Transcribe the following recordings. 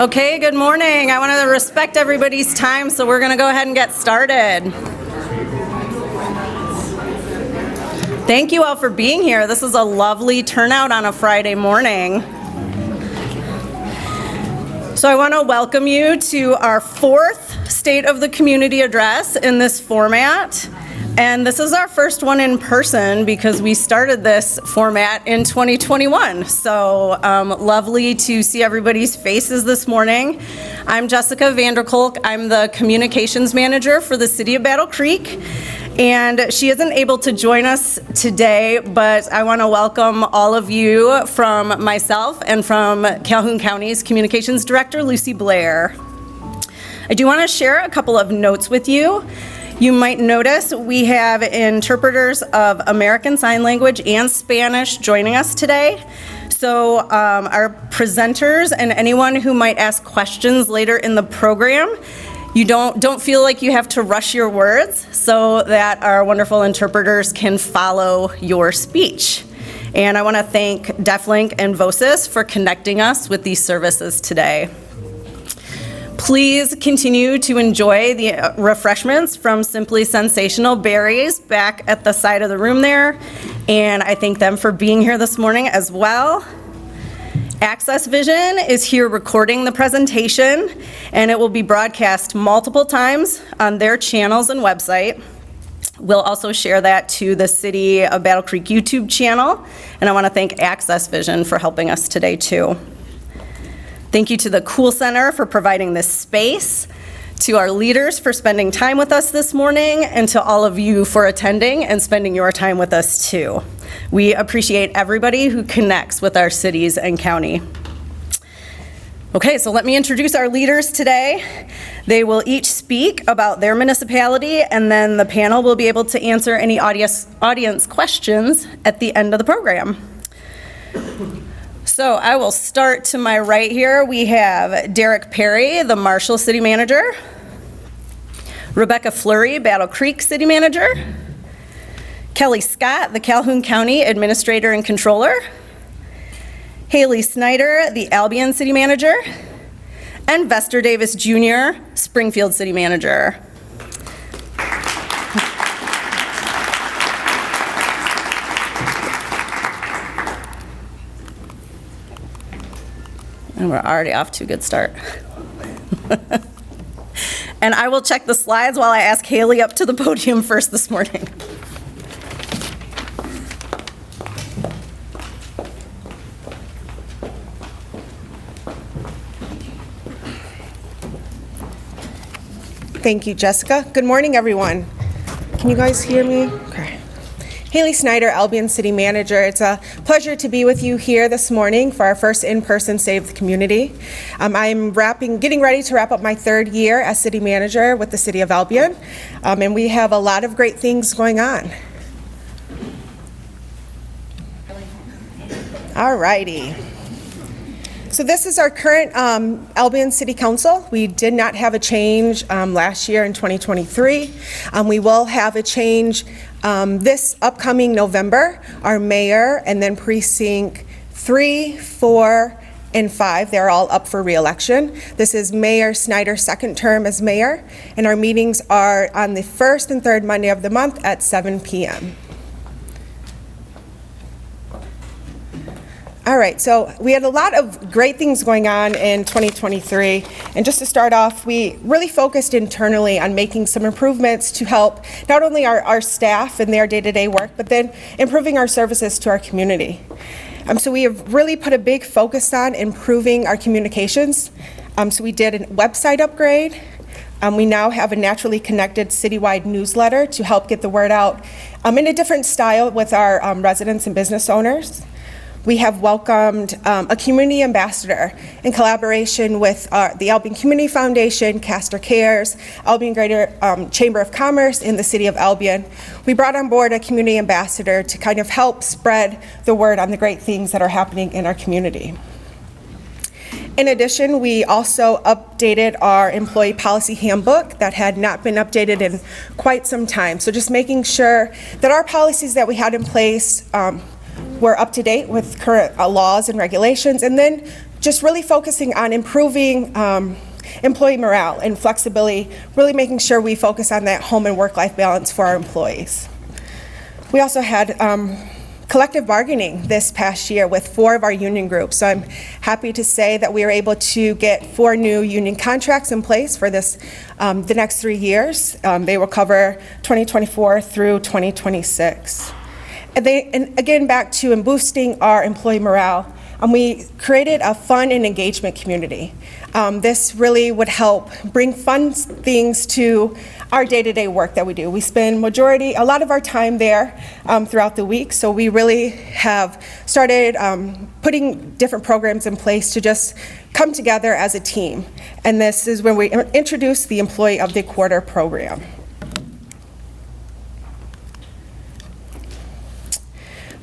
Okay, good morning. I want to respect everybody's time, so we're going to go ahead and get started. Thank you all for being here. This is a lovely turnout on a Friday morning. So I want to welcome you to our fourth State of the Community address in this format. And this is our first one in person because we started this format in 2021. So lovely to see everybody's faces this morning. I'm Jessica Vanderkolk. I'm the communications manager for the City of Battle Creek. And she isn't able to join us today, but I want to welcome all of you from myself and from Calhoun County's communications director, Lucy Blair. I do want to share a couple of notes with you. You might notice we have interpreters of American Sign Language and Spanish joining us today. So our presenters and anyone who might ask questions later in the program, you don't feel like you have to rush your words so that our wonderful interpreters can follow your speech. And I want to thank DeafLink and Vocis for connecting us with these services today. Please continue to enjoy the refreshments from Simply Sensational Berries back at the side of the room there. And I thank them for being here this morning as well. Access Vision is here recording the presentation, and it will be broadcast multiple times on their channels and website. We'll also share that to the City of Battle Creek YouTube channel, and I want to thank Access Vision for helping us today too. Thank you to the Kool Center for providing this space, to our leaders for spending time with us this morning, and to all of you for attending and spending your time with us too. We appreciate everybody who connects with our cities and county. Okay, so let me introduce our leaders today. They will each speak about their municipality, and then the panel will be able to answer any audience questions at the end of the program. So I will start to my right here. We have Derek Perry, the Marshall City Manager. Rebecca Fleury, Battle Creek City Manager. Kelli Scott, the Calhoun County Administrator and Controller. Haley Snyder, the Albion City Manager. And Vester Davis Jr., Springfield City Manager. And we're already off to a good start. And I will check the slides while I ask Haley up to the podium first this morning. Thank you, Jessica. Good morning, everyone. Can you guys hear me? Okay. Haley Snyder, Albion City Manager. It's a pleasure to be with you here this morning for our first in-person Save the Community. I'm getting ready to wrap up my third year as City Manager with the City of Albion, and we have a lot of great things going on. All righty. So this is our current Albion City Council. We did not have a change last year in 2023. We will have a change this upcoming November. Our mayor and then precinct 3, 4, and 5, they're all up for re-election. This is Mayor Snyder's second term as mayor, and our meetings are on the first and third Monday of the month at 7 p.m. All right, so we had a lot of great things going on in 2023, and just to start off, we really focused internally on making some improvements to help not only our staff in their day-to-day work, but then improving our services to our community. So we have really put a big focus on improving our communications. So we did a website upgrade. We now have a naturally connected citywide newsletter to help get the word out in a different style with our residents and business owners. We have welcomed a community ambassador in collaboration with the Albion Community Foundation, Castor Cares, Albion Greater Chamber of Commerce, and the City of Albion. We brought on board a community ambassador to kind of help spread the word on the great things that are happening in our community. In addition, we also updated our employee policy handbook that had not been updated in quite some time. So just making sure that our policies that we had in place were up to date with current laws and regulations, and then just really focusing on improving employee morale and flexibility, really making sure we focus on that home and work-life balance for our employees. We also had collective bargaining this past year with 4 of our union groups. So I'm happy to say that we were able to get 4 new union contracts in place for this, the next 3 years. They will cover 2024 through 2026. And again, back to boosting our employee morale, we created a fun and engagement community. This really would help bring fun things to our day-to-day work that we do. We spend a lot of our time there throughout the week, so we really have started putting different programs in place to just come together as a team. And this is when we introduced the Employee of the Quarter program.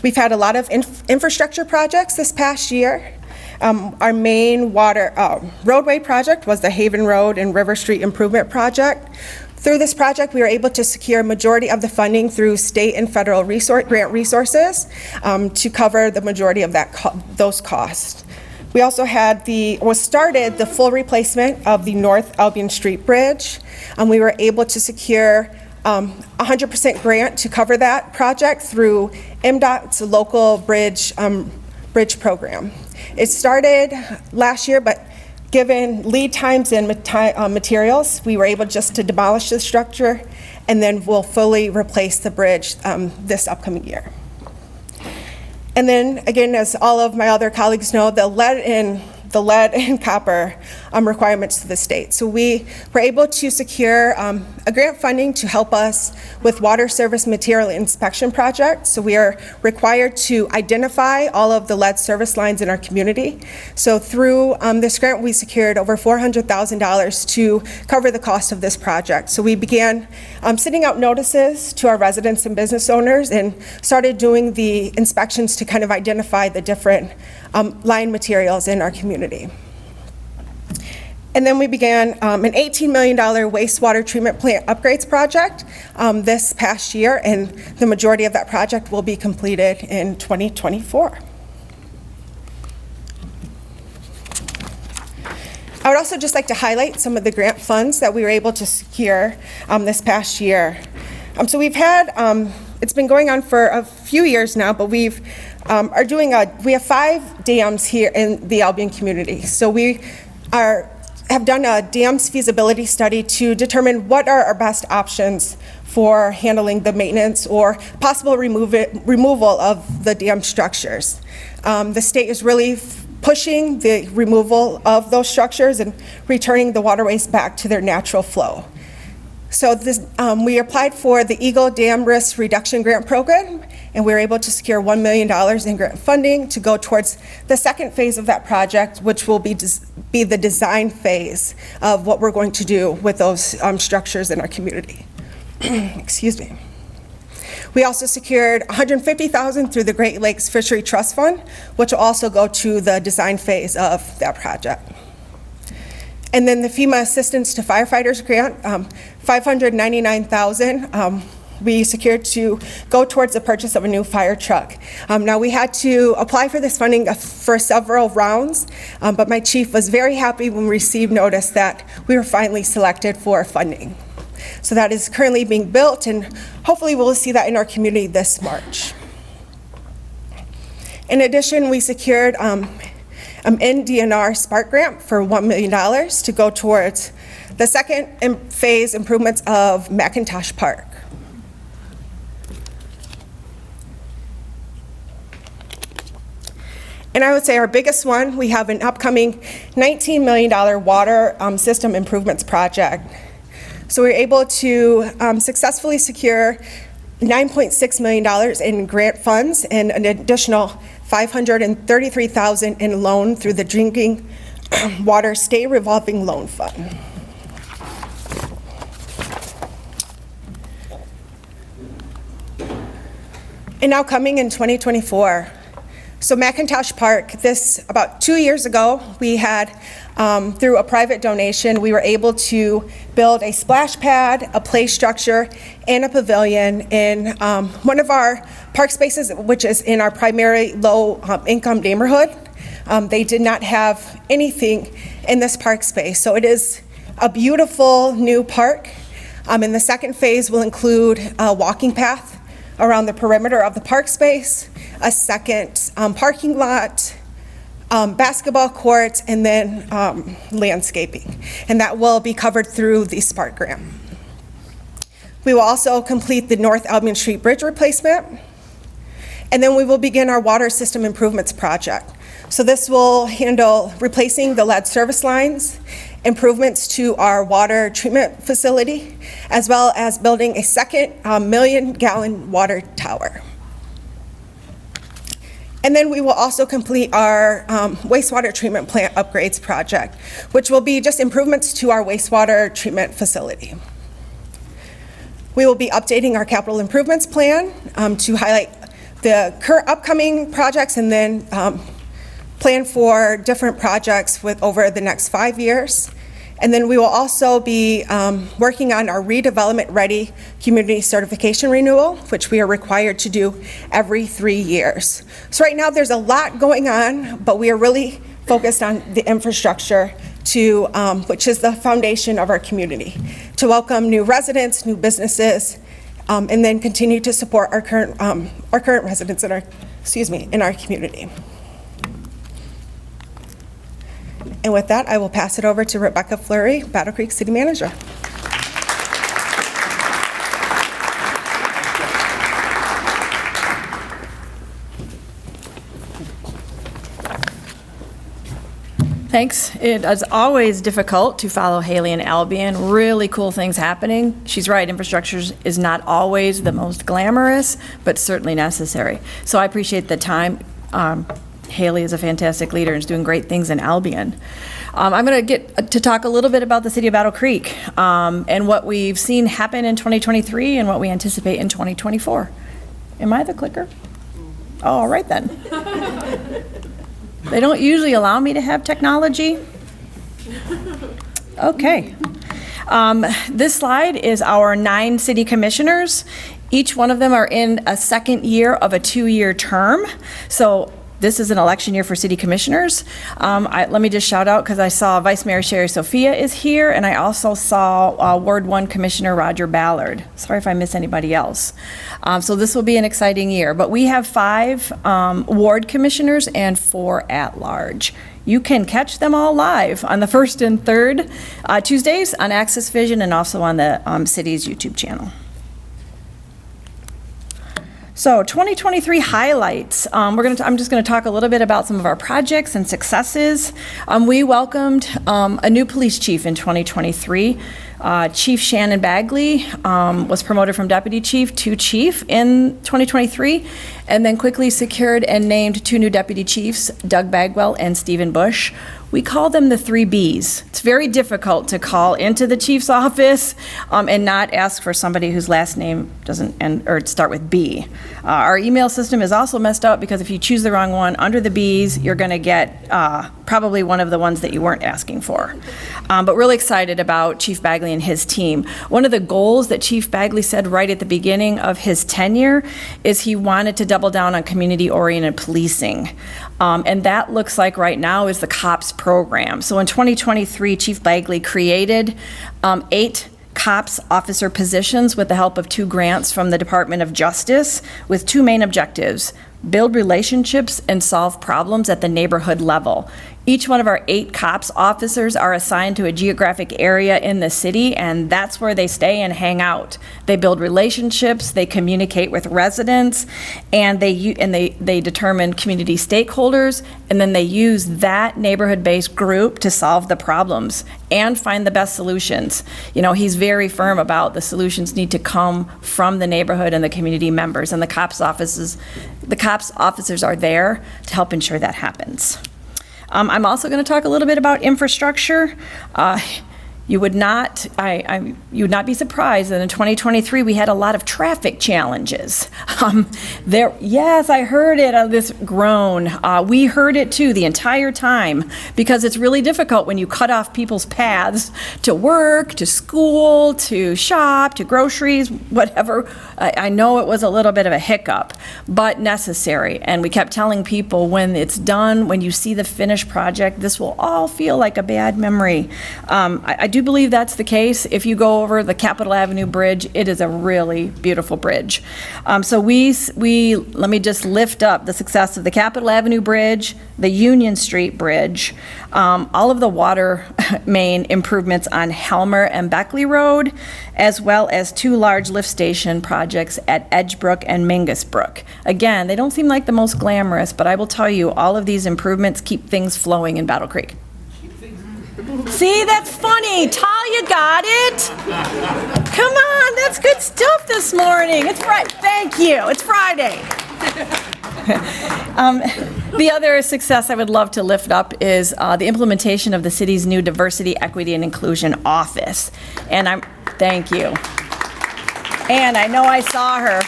We've had a lot of infrastructure projects this past year. Our main roadway project was the Haven Road and River Street Improvement Project. Through this project, we were able to secure a majority of the funding through state and federal grant resources to cover the majority of those costs. We also started the full replacement of the North Albion Street Bridge, and we were able to secure 100% grant to cover that project through MDOT's local bridge program. It started last year, but given lead times and materials, we were able just to demolish the structure, and then we'll fully replace the bridge this upcoming year. And then again, as all of my other colleagues know, the lead and copper requirements to the state. So we were able to secure a grant funding to help us with water service material inspection projects. So we are required to identify all of the lead service lines in our community. So through this grant, we secured over $400,000 to cover the cost of this project. So we began sending out notices to our residents and business owners and started doing the inspections to kind of identify the different line materials in our community. And then we began an $18 million wastewater treatment plant upgrades project this past year, and the majority of that project will be completed in 2024. I would also just like to highlight some of the grant funds that we were able to secure this past year. So we've had, it's been going on for a few years now, but we have 5 dams here in the Albion community. So we have done a dams feasibility study to determine what are our best options for handling the maintenance or possible removal of the dam structures. The state is really pushing the removal of those structures and returning the waterways back to their natural flow. So we applied for the Eagle Dam Risk Reduction Grant Program, and we were able to secure $1 million in grant funding to go towards the second phase of that project, which will be the design phase of what we're going to do with those structures in our community. Excuse me. We also secured $150,000 through the Great Lakes Fishery Trust Fund, which will also go to the design phase of that project. And then the FEMA Assistance to Firefighters Grant, $599,000 we secured to go towards the purchase of a new fire truck. Now we had to apply for this funding for several rounds, but my chief was very happy when we received notice that we were finally selected for funding. So that is currently being built, and hopefully we'll see that in our community this March. In addition, we secured NDNR Spark Grant for $1 million to go towards the second phase improvements of McIntosh Park. And I would say our biggest one, we have an upcoming $19 million water system improvements project. So we were able to successfully secure $9.6 million in grant funds and an additional $533,000 in loan through the Drinking Water State Revolving Loan Fund. And now coming in 2024, so McIntosh Park, about 2 years ago, we had, through a private donation, we were able to build a splash pad, a play structure, and a pavilion in one of our park spaces, which is in our primary low-income neighborhood. They did not have anything in this park space. So it is a beautiful new park. And the second phase will include a walking path around the perimeter of the park space, a second parking lot, basketball courts, and then landscaping. And that will be covered through the Spark grant. We will also complete the North Albion Street Bridge replacement. And then we will begin our water system improvements project. So this will handle replacing the lead service lines, improvements to our water treatment facility, as well as building a second million-gallon water tower. And then we will also complete our wastewater treatment plant upgrades project, which will be just improvements to our wastewater treatment facility. We will be updating our capital improvements plan to highlight the current upcoming projects and then plan for different projects over the next 5 years. And then we will also be working on our redevelopment-ready community certification renewal, which we are required to do every 3 years. So right now there's a lot going on, but we are really focused on the infrastructure which is the foundation of our community, to welcome new residents, new businesses, and then continue to support our current residents in our community. And with that, I will pass it over to Rebecca Fleury, Battle Creek City Manager. Thanks. It is always difficult to follow Haley and Albion. Really cool things happening. She's right, infrastructure is not always the most glamorous, but certainly necessary. So I appreciate the time. Haley is a fantastic leader and is doing great things in Albion. I'm going to get to talk a little bit about the city of Battle Creek and what we've seen happen in 2023 and what we anticipate in 2024. Am I the clicker? Oh, all right then. They don't usually allow me to have technology. Okay. This slide is our 9 city commissioners. Each one of them are in a second year of a 2-year term. So this is an election year for city commissioners. Let me just shout out because I saw Vice Mayor Sherry Sophia is here, and I also saw Ward 1 Commissioner Roger Ballard. Sorry if I miss anybody else. So this will be an exciting year. But we have 5 ward commissioners and 4 at-large. You can catch them all live on the 1st and 3rd Tuesdays on Access Vision and also on the city's YouTube channel. So 2023 highlights. I'm just going to talk a little bit about some of our projects and successes. We welcomed a new police chief in 2023. Chief Shannon Bagley was promoted from deputy chief to chief in 2023, and then quickly secured and named 2 new deputy chiefs, Doug Bagwell and Stephen Bush. We call them the 3 Bs. It's very difficult to call into the chief's office and not ask for somebody whose last name doesn't end or start with B. Our email system is also messed up because if you choose the wrong one under the Bs, you're going to get probably one of the ones that you weren't asking for. But really excited about Chief Bagley and his team. One of the goals that Chief Bagley said right at the beginning of his tenure is he wanted to double down on community-oriented policing. And that looks like right now is the COPS program. So in 2023, Chief Bagley created 8 COPS officer positions with the help of 2 grants from the Department of Justice with 2 main objectives: build relationships and solve problems at the neighborhood level. Each one of our 8 COPS officers are assigned to a geographic area in the city, and that's where they stay and hang out. They build relationships, they communicate with residents, and they determine community stakeholders, and then they use that neighborhood-based group to solve the problems and find the best solutions. You know, he's very firm about the solutions need to come from the neighborhood and the community members, and the COPS officers are there to help ensure that happens. I'm also going to talk a little bit about infrastructure. You would not be surprised that in 2023 we had a lot of traffic challenges. Yes, I heard it, this groan. We heard it too the entire time, because it's really difficult when you cut off people's paths to work, to school, to shop, to groceries, whatever. I know it was a little bit of a hiccup, but necessary. And we kept telling people, when it's done, when you see the finished project, this will all feel like a bad memory. I do believe that's the case. If you go over the Capitol Avenue Bridge, it is a really beautiful bridge. So let me just lift up the success of the Capitol Avenue Bridge, the Union Street Bridge, all of the water main improvements on Helmer and Beckley Road, as well as 2 large lift station projects at Edgebrook and Mingus Brook. Again, they don't seem like the most glamorous, but I will tell you, all of these improvements keep things flowing in Battle Creek. See, that's funny. Talia got it. Come on, that's good stuff this morning. It's Friday. Thank you. It's Friday. The other success I would love to lift up is the implementation of the city's new Diversity, Equity, and Inclusion Office. And thank you. And I know I saw her.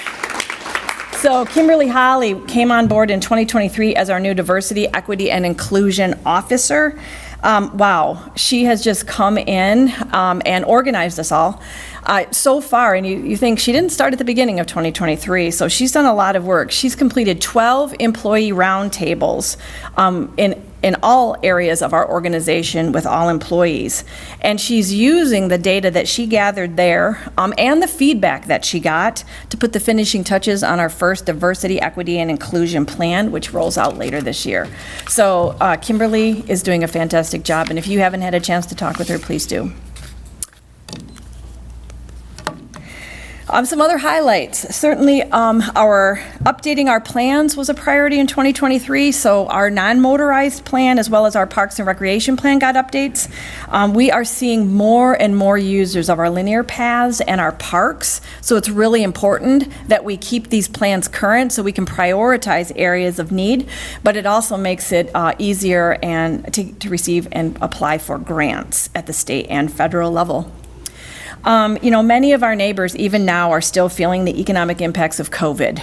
So Kimberly Holly came on board in 2023 as our new Diversity, Equity, and Inclusion Officer. Wow, she has just come in and organized us all. So far, and you think she didn't start at the beginning of 2023, so she's done a lot of work. She's completed 12 employee roundtables in all areas of our organization with all employees. And she's using the data that she gathered there and the feedback that she got to put the finishing touches on our first Diversity, Equity, and Inclusion Plan, which rolls out later this year. So Kimberly is doing a fantastic job, and if you haven't had a chance to talk with her, please do. Some other highlights. Certainly, updating our plans was a priority in 2023, so our non-motorized plan as well as our Parks and Recreation plan got updates. We are seeing more and more users of our linear paths and our parks, so it's really important that we keep these plans current so we can prioritize areas of need, but it also makes it easier and to receive and apply for grants at the state and federal level. Many of our neighbors, even now, are still feeling the economic impacts of COVID,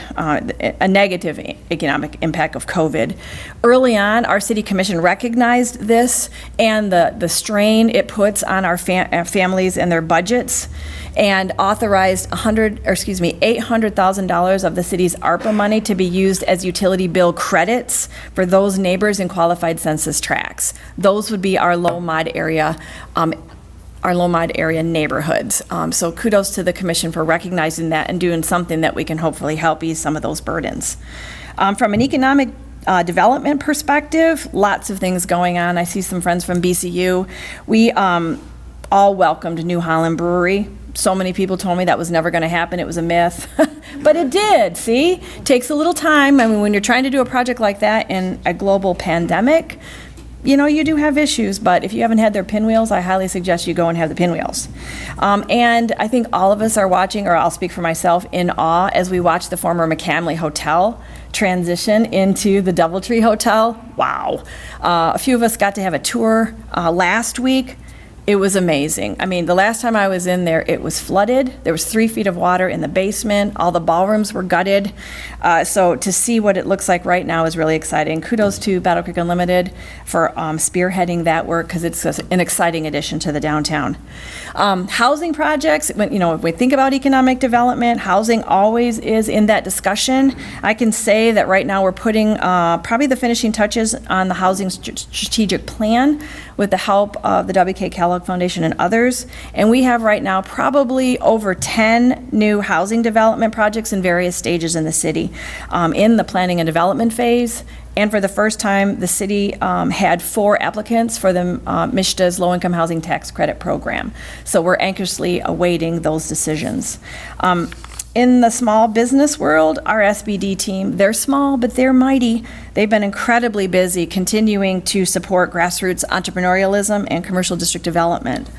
a negative economic impact of COVID. Early on, our city commission recognized this and the strain it puts on our families and their budgets, and authorized $800,000 of the city's ARPA money to be used as utility bill credits for those neighbors in qualified census tracts. Those would be our low mod area neighborhoods. So kudos to the commission for recognizing that and doing something that we can hopefully help ease some of those burdens. From an economic development perspective, lots of things going on. I see some friends from BCU. We all welcomed New Holland Brewery. So many people told me that was never going to happen. It was a myth, but it did. See, takes a little time. I mean, when you're trying to do a project like that in a global pandemic, you do have issues, but if you haven't had their pinwheels, I highly suggest you go and have the pinwheels. And I think all of us are watching, or I'll speak for myself, in awe as we watch the former McCamley Hotel transition into the Doubletree Hotel. Wow. A few of us got to have a tour last week. It was amazing. I mean, the last time I was in there, it was flooded. There was 3 feet of water in the basement. All the ballrooms were gutted. So to see what it looks like right now is really exciting. Kudos to Battle Creek Unlimited for spearheading that work, because it's an exciting addition to the downtown. Housing projects, if we think about economic development, housing always is in that discussion. I can say that right now we're putting probably the finishing touches on the housing strategic plan with the help of the W.K. Kellogg Foundation and others. And we have right now probably over 10 new housing development projects in various stages in the city in the planning and development phase. And for the first time, the city had 4 applicants for the Mich's low-income housing tax credit program. So we're anxiously awaiting those decisions. In the small business world, our SBD team, they're small, but they're mighty. They've been incredibly busy continuing to support grassroots entrepreneurialism and commercial district development.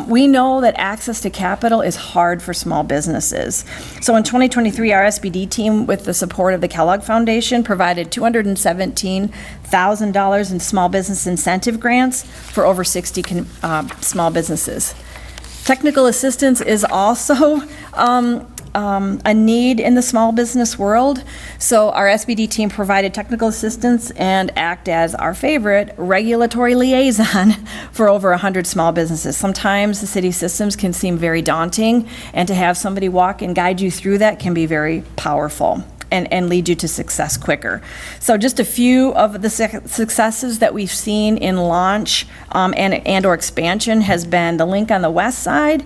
We know that access to capital is hard for small businesses. So in 2023, our SBD team, with the support of the Kellogg Foundation, provided $217,000 in small business incentive grants for over 60 small businesses. Technical assistance is also a need in the small business world. So our SBD team provided technical assistance and act as our favorite regulatory liaison for over 100 small businesses. Sometimes the city systems can seem very daunting, and to have somebody walk and guide you through that can be very powerful and lead you to success quicker. So just a few of the successes that we've seen in launch and or expansion has been the Link on the west side,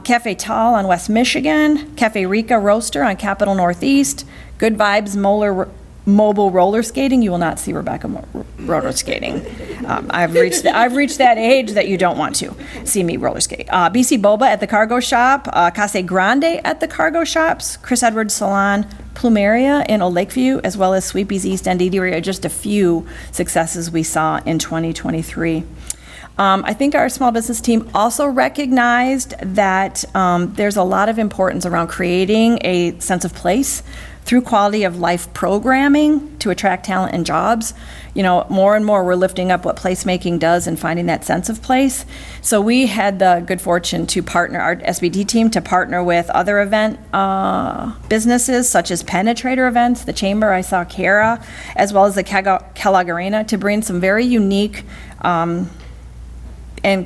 Cafe Tall on West Michigan, Cafe Rica Roaster on Capitol Northeast, Good Vibes Mobile Roller Skating. You will not see Rebecca roller skating. I've reached that age that you don't want to see me roller skate. BC Boba at the Cargo Shop, Casa Grande at the Cargo Shops, Chris Edwards Salon, Plumeria in Old Lakeview, as well as Sweepies East End Eatery are just a few successes we saw in 2023. I think our small business team also recognized that there's a lot of importance around creating a sense of place through quality of life programming to attract talent and jobs. You know, more and more we're lifting up what placemaking does and finding that sense of place. So we had the good fortune to partner, our SBD team, to partner with other event businesses such as Penetrator Events, the Chamber, I saw Kara, as well as the Kellogg Arena, to bring some very unique and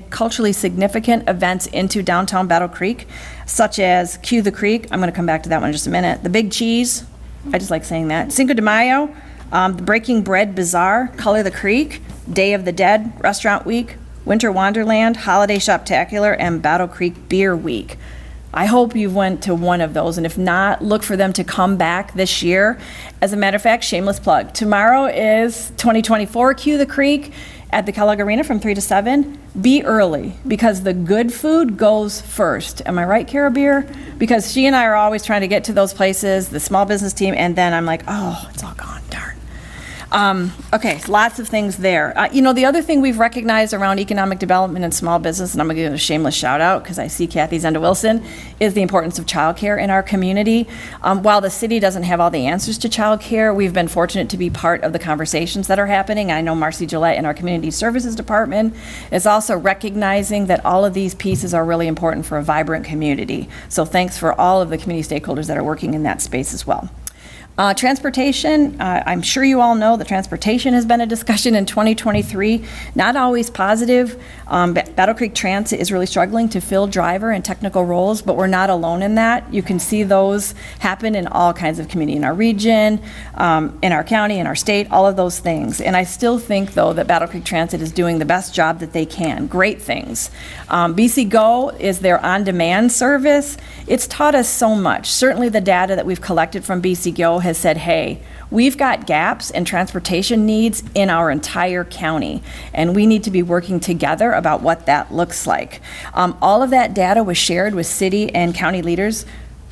culturally significant events into downtown Battle Creek, such as Cue the Creek. I'm going to come back to that one in just a minute. The Big Cheese, I just like saying that. Cinco de Mayo, the Breaking Bread Bazaar, Color the Creek, Day of the Dead, Restaurant Week, Winter Wonderland, Holiday Shoptacular, and Battle Creek Beer Week. I hope you went to one of those, and if not, look for them to come back this year. As a matter of fact, shameless plug, tomorrow is 2024 Cue the Creek at the Kellogg Arena from 3 to 7. Be early, because the good food goes first. Am I right, Kara Beer? Because she and I are always trying to get to those places, the small business team, and then I'm like, oh, it's all gone, darn. Okay, lots of things there. The other thing we've recognized around economic development and small business, and I'm going to give a shameless shout out because I see Kathy Zenda-Wilson, is the importance of childcare in our community. While the city doesn't have all the answers to childcare, we've been fortunate to be part of the conversations that are happening. I know Marcy Gillette in our Community Services Department is also recognizing that all of these pieces are really important for a vibrant community. So thanks for all of the community stakeholders that are working in that space as well. Transportation, I'm sure you all know that transportation has been a discussion in 2023, not always positive. Battle Creek Transit is really struggling to fill driver and technical roles, but we're not alone in that. You can see those happen in all kinds of community, in our region, in our county, in our state, all of those things. And I still think, though, that Battle Creek Transit is doing the best job that they can. Great things. BC Go is their on-demand service. It's taught us so much. Certainly the data that we've collected from BC Go has said, hey, we've got gaps in transportation needs in our entire county, and we need to be working together about what that looks like. All of that data was shared with city and county leaders,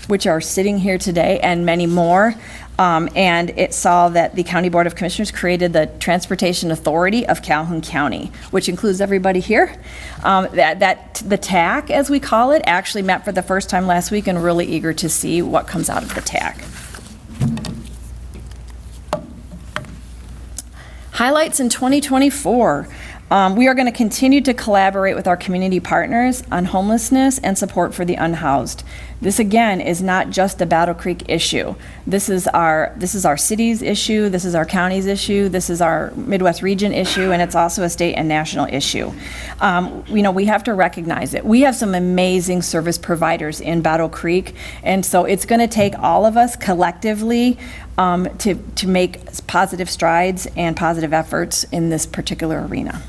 which are sitting here today, and many more. And it saw that the County Board of Commissioners created the Transportation Authority of Calhoun County, which includes everybody here. The TAC, as we call it, actually met for the first time last week, and really eager to see what comes out of the TAC. Highlights in 2024. We are going to continue to collaborate with our community partners on homelessness and support for the unhoused. This, again, is not just a Battle Creek issue. This is our city's issue, this is our county's issue, this is our Midwest region issue, and it's also a state and national issue. We have to recognize it. We have some amazing service providers in Battle Creek, and so it's going to take all of us collectively to make positive strides and positive efforts in this particular arena.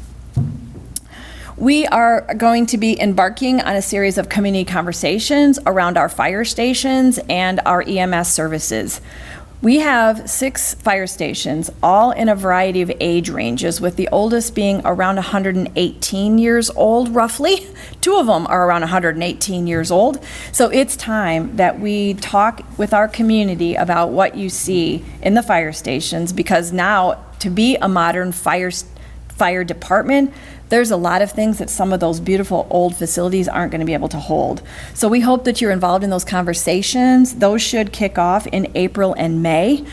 We are going to be embarking on a series of community conversations around our fire stations and our EMS services. We have 6 fire stations, all in a variety of age ranges, with the oldest being around 118 years old, roughly. 2 of them are around 118 years old. So it's time that we talk with our community about what you see in the fire stations, because now, to be a modern fire department, there's a lot of things that some of those beautiful old facilities aren't going to be able to hold. So we hope that you're involved in those conversations. Those should kick off in April and May,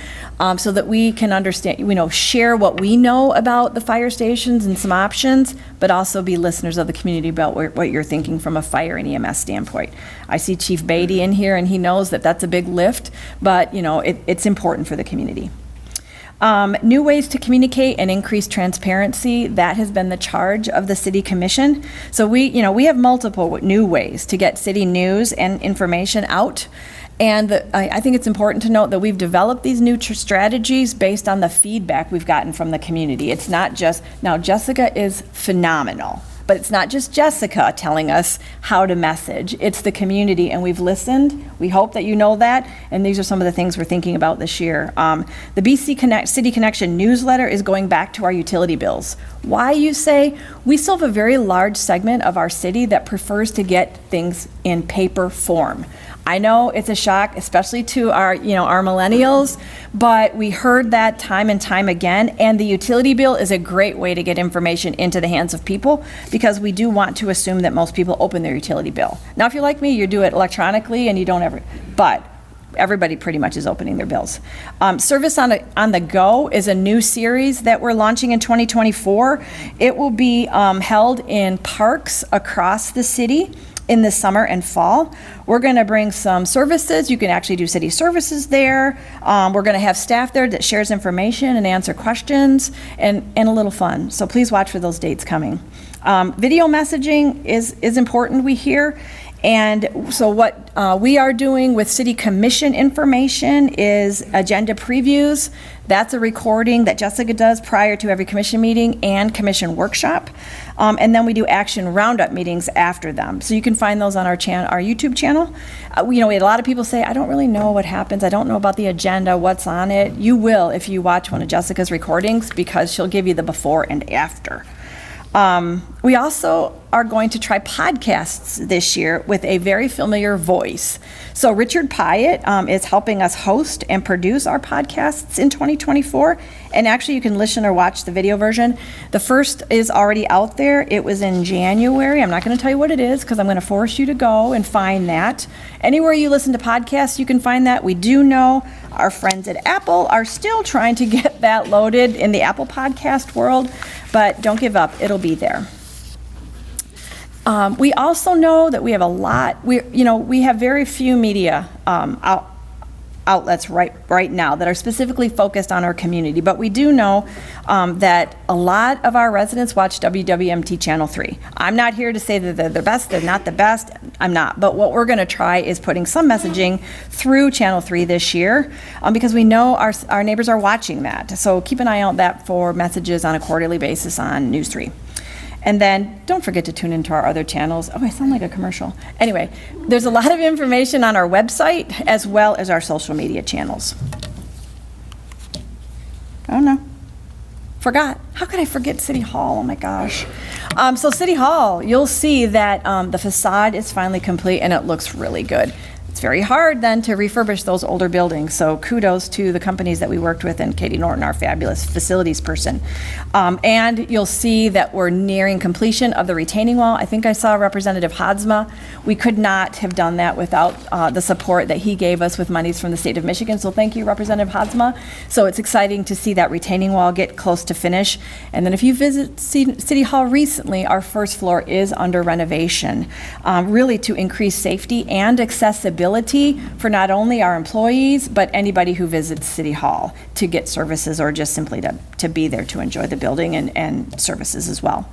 so that we can understand, share what we know about the fire stations and some options, but also be listeners of the community about what you're thinking from a fire and EMS standpoint. I see Chief Beatty in here, and he knows that that's a big lift, but it's important for the community. New ways to communicate and increase transparency, that has been the charge of the City Commission. So we have multiple new ways to get city news and information out. And I think it's important to note that we've developed these new strategies based on the feedback we've gotten from the community. It's not just, now Jessica is phenomenal, but it's not just Jessica telling us how to message. It's the community, and we've listened. We hope that you know that, and these are some of the things we're thinking about this year. The BC City Connection newsletter is going back to our utility bills. Why, you say? We still have a very large segment of our city that prefers to get things in paper form. I know it's a shock, especially to our millennials, but we heard that time and time again, and the utility bill is a great way to get information into the hands of people, because we do want to assume that most people open their utility bill. Now, if you're like me, you do it electronically and you don't ever, but everybody pretty much is opening their bills. Service on the Go is a new series that we're launching in 2024. It will be held in parks across the city in the summer and fall. We're going to bring some services. You can actually do city services there. We're going to have staff there that shares information and answer questions, and a little fun. So please watch for those dates coming. Video messaging is important, we hear. And so what we are doing with City Commission information is agenda previews. That's a recording that Jessica does prior to every commission meeting and commission workshop. And then we do action roundup meetings after them. So you can find those on our YouTube channel. We had a lot of people say, I don't really know what happens. I don't know about the agenda, what's on it. You will if you watch one of Jessica's recordings, because she'll give you the before and after. We also are going to try podcasts this year with a very familiar voice. So Richard Pyatt is helping us host and produce our podcasts in 2024. And actually, you can listen or watch the video version. The first is already out there. It was in January. I'm not going to tell you what it is, because I'm going to force you to go and find that. Anywhere you listen to podcasts, you can find that. We do know our friends at Apple are still trying to get that loaded in the Apple podcast world, but don't give up. It'll be there. We also know that we have a lot. We have very few media outlets right now that are specifically focused on our community, but we do know that a lot of our residents watch WWMT Channel 3. I'm not here to say that they're the best, they're not the best, I'm not, but what we're going to try is putting some messaging through Channel 3 this year, because we know our neighbors are watching that. So keep an eye out that for messages on a quarterly basis on News 3. And then don't forget to tune into our other channels. Oh, I sound like a commercial. Anyway, there's a lot of information on our website as well as our social media channels. Oh no, forgot. How could I forget City Hall? Oh my gosh. So City Hall, you'll see that the facade is finally complete and it looks really good. It's very hard then to refurbish those older buildings, so kudos to the companies that we worked with and Katie Norton, our fabulous facilities person. And you'll see that we're nearing completion of the retaining wall. I think I saw Representative Hadsma. We could not have done that without the support that he gave us with monies from the state of Michigan, so thank you, Representative Hadsma. So it's exciting to see that retaining wall get close to finish. And then if you visit City Hall recently, our first floor is under renovation, really to increase safety and accessibility for not only our employees, but anybody who visits City Hall to get services or just simply to be there to enjoy the building and services as well.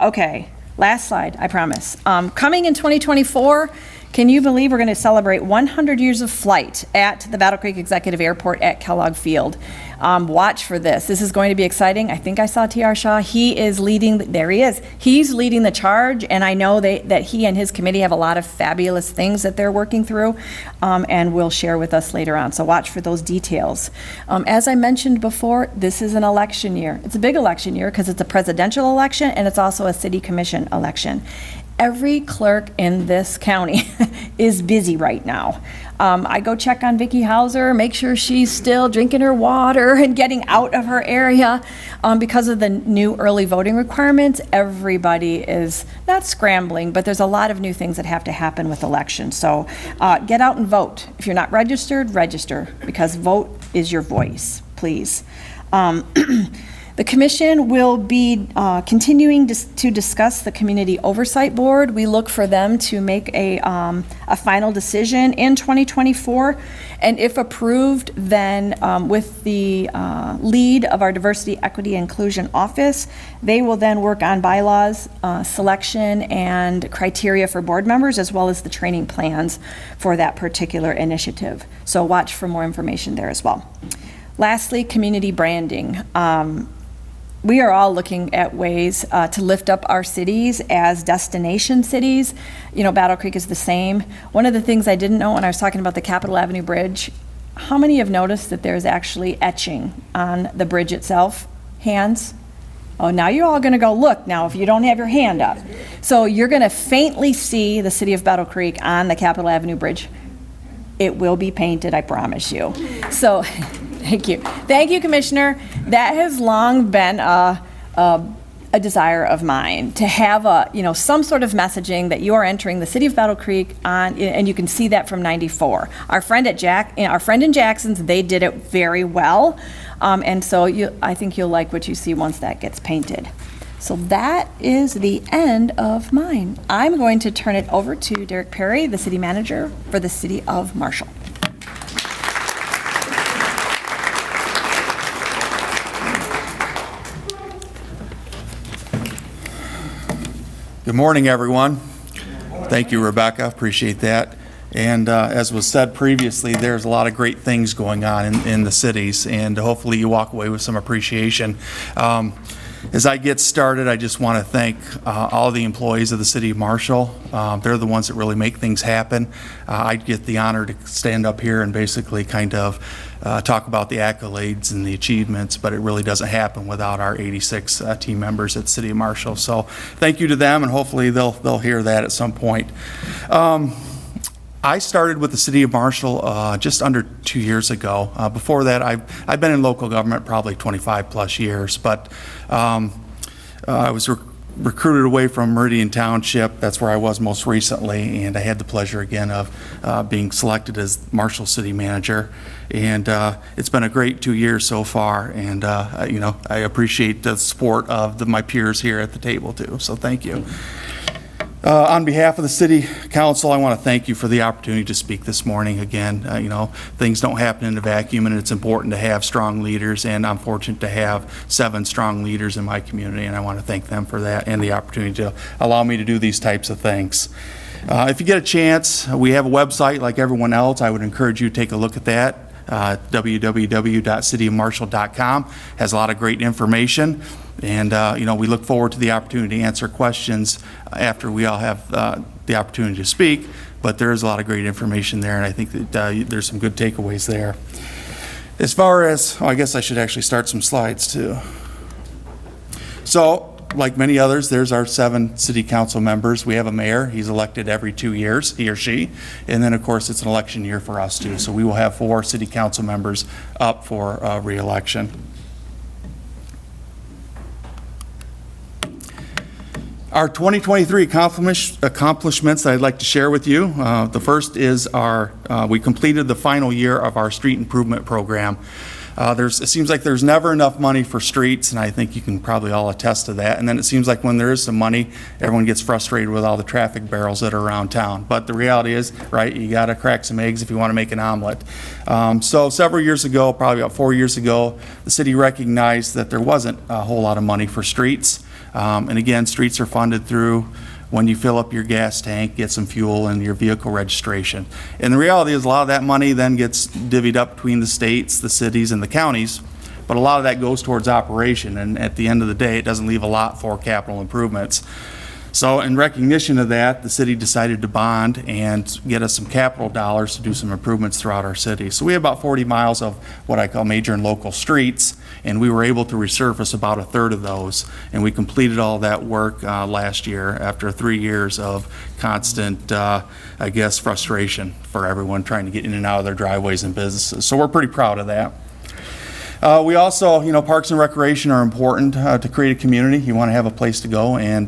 Okay, last slide, I promise. Coming in 2024, Can you believe we're going to celebrate 100 years of flight at the Battle Creek Executive Airport at Kellogg Field? Watch for this. This is going to be exciting. I think I saw T.R. Shaw. He is leading, there he is. He's leading the charge, and I know that he and his committee have a lot of fabulous things that they're working through, and will share with us later on. So watch for those details. As I mentioned before, this is an election year. It's a big election year because it's a presidential election and it's also a city commission election. Every clerk in this county is busy right now. I go check on Vicki Hauser, make sure she's still drinking her water and getting out of her area. Because of the new early voting requirements, everybody is not scrambling, but there's a lot of new things that have to happen with elections. So get out and vote. If you're not registered, register, because vote is your voice, please. The commission will be continuing to discuss the Community Oversight Board. We look for them to make a final decision in 2024. And if approved, then with the lead of our Diversity, Equity, Inclusion Office, they will then work on bylaws, selection, and criteria for board members, as well as the training plans for that particular initiative. So watch for more information there as well. Lastly, community branding. We are all looking at ways to lift up our cities as destination cities. You know, Battle Creek is the same. One of the things I didn't know when I was talking about the Capitol Avenue Bridge, how many have noticed that there's actually etching on the bridge itself? Hands? Oh, now you're all gonna go look now if you don't have your hand up. So you're gonna faintly see the city of Battle Creek on the Capitol Avenue Bridge. It will be painted, I promise you. So, thank you. Thank you, Commissioner. That has long been a desire of mine, to have some sort of messaging that you are entering the city of Battle Creek on, and you can see that from 94. Our friend in Jackson's, they did it very well, and so I think you'll like what you see once that gets painted. So that is the end of mine. I'm going to turn it over to Derek Perry, the city manager for the city of Marshall. Good morning, everyone. Thank you, Rebecca. Appreciate that. And as was said previously, there's a lot of great things going on in the cities, and hopefully you walk away with some appreciation. As I get started, I just want to thank all the employees of the City of Marshall. They're the ones that really make things happen. I get the honor to stand up here and basically kind of talk about the accolades and the achievements, but it really doesn't happen without our 86 team members at the City of Marshall. So thank you to them, and hopefully they'll hear that at some point. I started with the City of Marshall just under 2 years ago. Before that, I've been in local government probably 25 plus years, but I was recruited away from Meridian Township. That's where I was most recently, and I had the pleasure again of being selected as Marshall City Manager. And it's been a great 2 years so far, and I appreciate the support of my peers here at the table too, so thank you. On behalf of the City Council, I want to thank you for the opportunity to speak this morning. Again, things don't happen in a vacuum, and it's important to have strong leaders, and I'm fortunate to have 7 strong leaders in my community, and I want to thank them for that and the opportunity to allow me to do these types of things. If you get a chance, we have a website like everyone else. I would encourage you to take a look at that. www.cityofmarshall.com has a lot of great information, and we look forward to the opportunity to answer questions after we all have the opportunity to speak, but there is a lot of great information there, and I think that there's some good takeaways there. As far as, I guess I should actually start some slides too. So, like many others, there's our 7 city council members. We have a mayor. He's elected every 2 years, he or she. And then, of course, it's an election year for us, too. So we will have 4 city council members up for re-election. Our 2023 accomplishments that I'd like to share with you. The first is we completed the final year of our street improvement program. It seems like there's never enough money for streets, and I think you can probably all attest to that. And then it seems like when there is some money, everyone gets frustrated with all the traffic barrels that are around town. But the reality is, right, you got to crack some eggs if you want to make an omelet. So several years ago, probably about 4 years ago, the city recognized that there wasn't a whole lot of money for streets. And again, streets are funded through when you fill up your gas tank, get some fuel, and your vehicle registration. And the reality is a lot of that money then gets divvied up between the states, the cities, and the counties, but a lot of that goes towards operation, and at the end of the day, it doesn't leave a lot for capital improvements. So in recognition of that, the city decided to bond and get us some capital dollars to do some improvements throughout our city. So we have about 40 miles of what I call major and local streets, and we were able to resurface about a third of those. And we completed all that work last year after 3 years of constant, I guess, frustration for everyone trying to get in and out of their driveways and businesses. So we're pretty proud of that. We also, parks and recreation are important to create a community. You want to have a place to go and,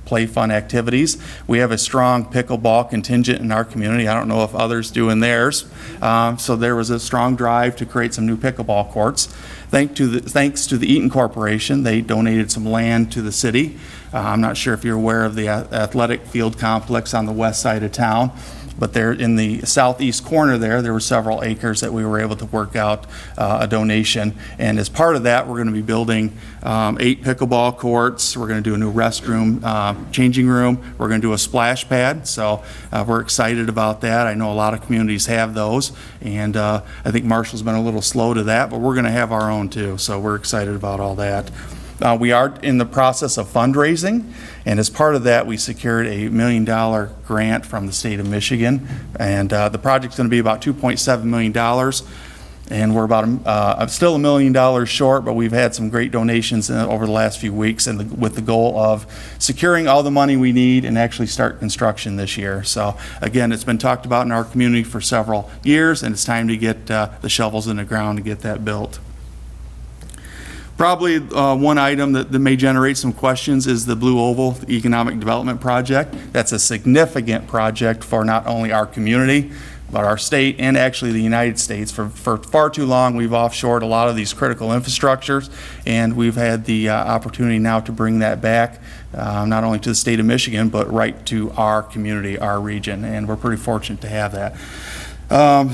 play fun activities. We have a strong pickleball contingent in our community. I don't know if others do in theirs. So there was a strong drive to create some new pickleball courts. Thanks to the Eaton Corporation, they donated some land to the city. I'm not sure if you're aware of the athletic field complex on the west side of town. But there in the southeast corner there were several acres that we were able to work out a donation. And as part of that, we're going to be building 8 pickleball courts. We're going to do a new restroom, changing room. We're going to do a splash pad. So we're excited about that. I know a lot of communities have those. And I think Marshall's been a little slow to that, but we're going to have our own too. So we're excited about all that. We are in the process of fundraising, and as part of that, we secured a $1 million grant from the state of Michigan, and the project's going to be about $2.7 million, and we're about still $1 million short, but we've had some great donations over the last few weeks, and with the goal of securing all the money we need and actually start construction this year. So again, it's been talked about in our community for several years, and it's time to get the shovels in the ground to get that built. Probably one item that may generate some questions is the Blue Oval Economic Development Project. That's a significant project for not only our community, but our state and actually the United States. For far too long, we've offshored a lot of these critical infrastructures, and we've had the opportunity now to bring that back, not only to the state of Michigan, but right to our community, our region, and we're pretty fortunate to have that.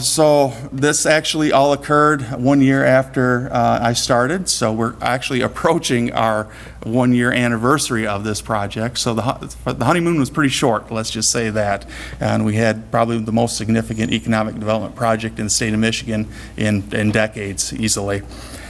So this actually all occurred 1 year after I started, so we're actually approaching our 1 year anniversary of this project. So the honeymoon was pretty short, let's just say that, and we had probably the most significant economic development project in the state of Michigan in decades, easily.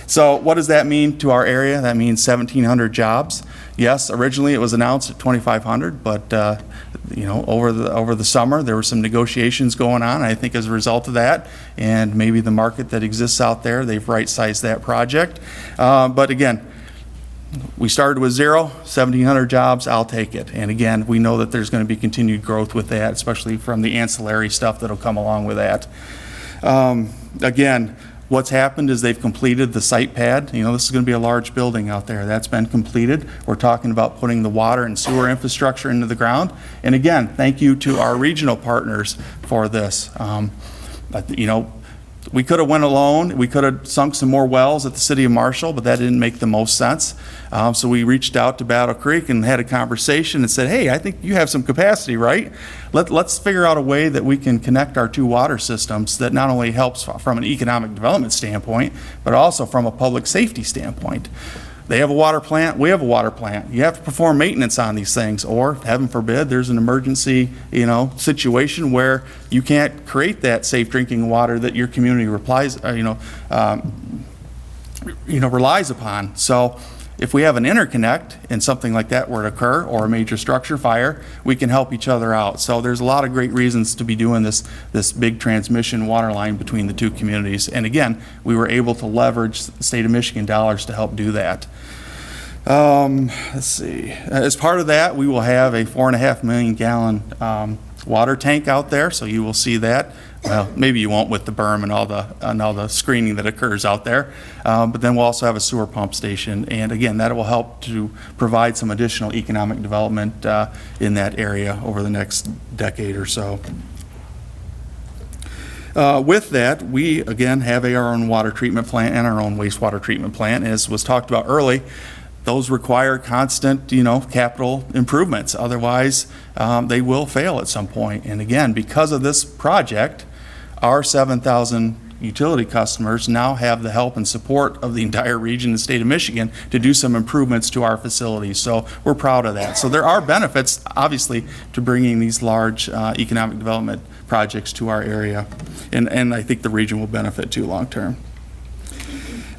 So what does that mean to our area? That means 1,700 jobs. Yes, originally it was announced at 2,500, but over the summer there were some negotiations going on. I think as a result of that, and maybe the market that exists out there, they've right-sized that project. But again, we started with 0, 1,700 jobs. I'll take it. And again, we know that there's going to be continued growth with that, especially from the ancillary stuff that'll come along with that. Again, what's happened is they've completed the site pad. This is going to be a large building out there. That's been completed. We're talking about putting the water and sewer infrastructure into the ground. And again, thank you to our regional partners for this. We could have went alone. We could have sunk some more wells at the city of Marshall, but that didn't make the most sense. So we reached out to Battle Creek and had a conversation and said, hey, I think you have some capacity, right? Let's figure out a way that we can connect our two water systems that not only helps from an economic development standpoint, but also from a public safety standpoint. They have a water plant, we have a water plant. You have to perform maintenance on these things, or heaven forbid, there's an emergency, situation where you can't create that safe drinking water that your community relies upon. So if we have an interconnect and something like that were to occur, or a major structure fire, we can help each other out. So there's a lot of great reasons to be doing this big transmission water line between the two communities. And again, we were able to leverage the state of Michigan dollars to help do that. Let's see. As part of that, we will have a 4.5 million gallon water tank out there, so you will see that. Well, maybe you won't with the berm and all the screening that occurs out there. But then we'll also have a sewer pump station, and again, that will help to provide some additional economic development in that area over the next decade or so. With that, we again have our own water treatment plant and our own wastewater treatment plant. As was talked about early, those require constant, capital improvements. Otherwise, they will fail at some point. And again, because of this project, our 7,000 utility customers now have the help and support of the entire region and state of Michigan to do some improvements to our facilities. So we're proud of that. So there are benefits, obviously, to bringing these large economic development projects to our area. And I think the region will benefit too long term.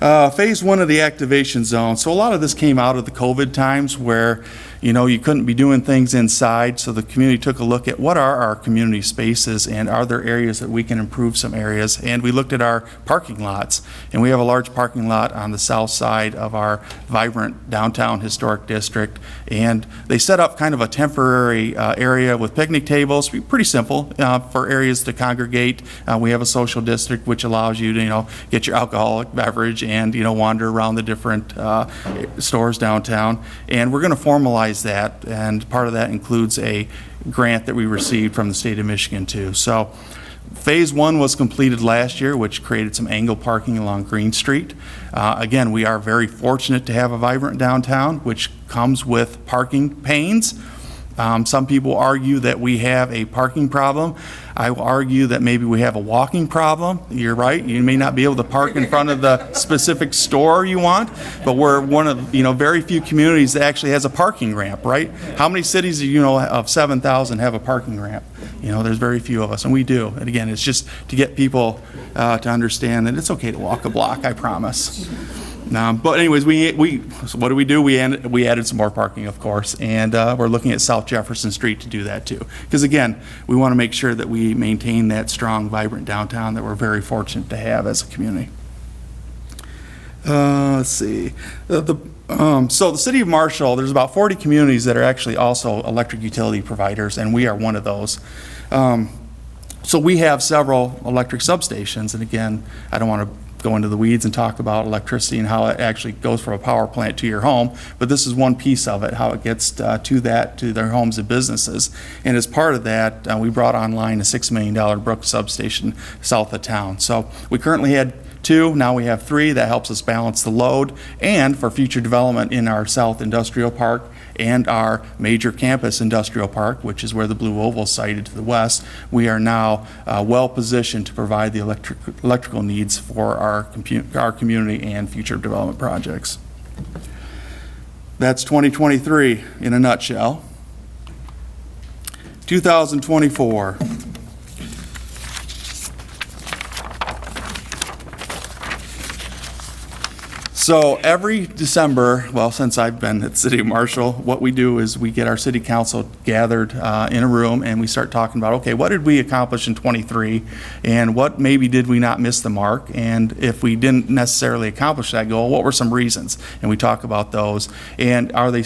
Phase 1 of the activation zone. So a lot of this came out of the COVID times where, you couldn't be doing things inside. So the community took a look at what are our community spaces and are there areas that we can improve some areas. And we looked at our parking lots. And we have a large parking lot on the south side of our vibrant downtown historic district. And they set up kind of a temporary area with picnic tables, pretty simple for areas to congregate. We have a social district which allows you to, get your alcoholic beverage and, wander around the different stores downtown. And we're going to formalize that, and part of that includes a grant that we received from the state of Michigan too. So phase 1 was completed last year, which created some angle parking along Green Street. Again, we are very fortunate to have a vibrant downtown, which comes with parking pains. Some people argue that we have a parking problem. I will argue that maybe we have a walking problem. You're right. You may not be able to park in front of the specific store you want, but we're one of, very few communities that actually has a parking ramp, right? How many cities of 7,000 have a parking ramp? There's very few of us, and we do. And again, it's just to get people to understand that it's okay to walk a block, I promise. But anyways, so what do? We added some more parking, of course, and we're looking at South Jefferson Street to do that too. Because again, we want to make sure that we maintain that strong, vibrant downtown that we're very fortunate to have as a community. Let's see. So the city of Marshall, there's about 40 communities that are actually also electric utility providers, and we are one of those. So we have several electric substations, and again, I don't want to go into the weeds and talk about electricity and how it actually goes from a power plant to your home, but this is one piece of it, how it gets to their homes and businesses. And as part of that, we brought online a $6 million Brook substation south of town. So we currently had 2, now we have 3. That helps us balance the load, and for future development in our South Industrial Park and our major campus industrial park, which is where the Blue Oval is sited to the west, we are now well positioned to provide the electrical needs for our community and future development projects. That's 2023 in a nutshell. 2024. So every December, well, since I've been at City of Marshall, what we do is we get our city council gathered in a room and we start talking about, okay, what did we accomplish in 23 and what maybe did we not miss the mark? And if we didn't necessarily accomplish that goal, what were some reasons? And we talk about those. And do they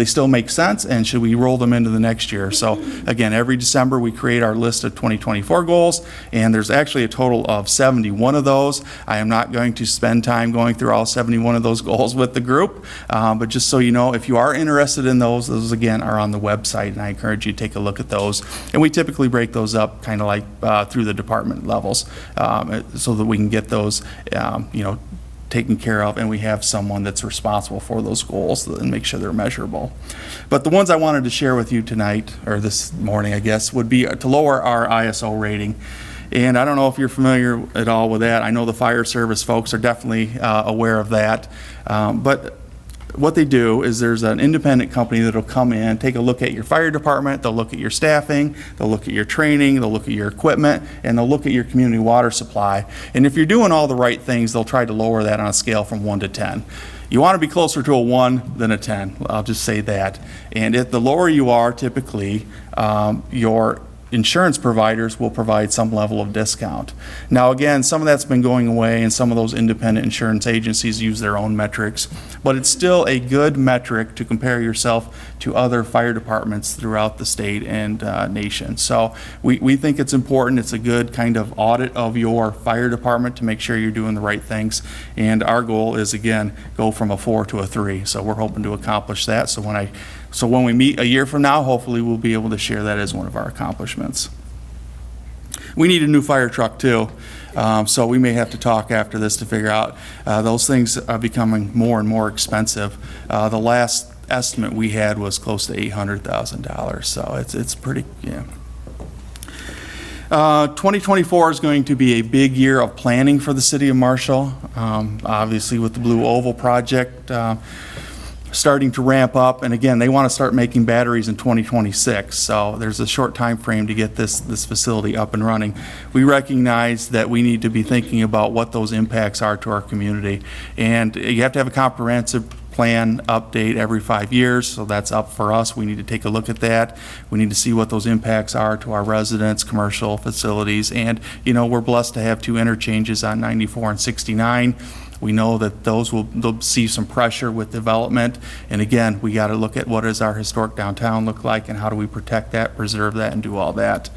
still make sense? And should we roll them into the next year? So again, every December we create our list of 2024 goals, and there's actually a total of 71 of those. I am not going to spend time going through all 71 of those goals with the group, but just so you know, if you are interested in those again are on the website, and I encourage you to take a look at those. And we typically break those up kind of like through the department levels, so that we can get those taken care of, and we have someone that's responsible for those goals and make sure they're measurable. But the ones I wanted to share with you tonight, or this morning I guess, would be to lower our ISO rating. And I don't know if you're familiar at all with that. I know the fire service folks are definitely aware of that. But what they do is there's an independent company that'll come in, take a look at your fire department, they'll look at your staffing, they'll look at your training, they'll look at your equipment, and they'll look at your community water supply. And if you're doing all the right things, they'll try to lower that on a scale from 1 to 10. You want to be closer to a 1 than a 10. I'll just say that. And if the lower you are, typically, your insurance providers will provide some level of discount. Now again, some of that's been going away, and some of those independent insurance agencies use their own metrics, but it's still a good metric to compare yourself to other fire departments throughout the state and nation. So we think it's important. It's a good kind of audit of your fire department to make sure you're doing the right things, and our goal is, again, go from a 4 to a 3. So we're hoping to accomplish that. So when we meet a year from now, hopefully we'll be able to share that as one of our accomplishments. We need a new fire truck too, so we may have to talk after this to figure out. Those things are becoming more and more expensive. The last estimate we had was close to $800,000, so it's pretty, yeah. 2024 is going to be a big year of planning for the city of Marshall. Obviously with the Blue Oval project starting to ramp up, and again, they want to start making batteries in 2026, so there's a short time frame to get this facility up and running. We recognize that we need to be thinking about what those impacts are to our community, and you have to have a comprehensive plan update every 5 years, so that's up for us. We need to take a look at that. We need to see what those impacts are to our residents, commercial facilities, and we're blessed to have 2 interchanges on 94 and 69. We know that they'll see some pressure with development, and again, we got to look at what does our historic downtown look like and how do we protect that, preserve that, and do all that.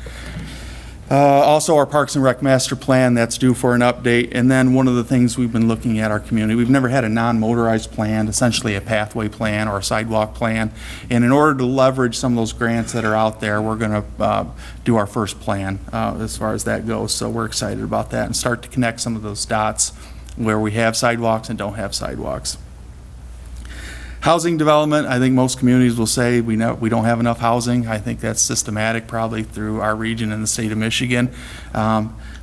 Also, our Parks and Rec Master Plan, that's due for an update. And then one of the things we've been looking at our community, we've never had a non-motorized plan, essentially a pathway plan or a sidewalk plan. And in order to leverage some of those grants that are out there, we're going to do our first plan as far as that goes. So we're excited about that and start to connect some of those dots where we have sidewalks and don't have sidewalks. Housing development, I think most communities will say we don't have enough housing. I think that's systematic probably through our region and the state of Michigan.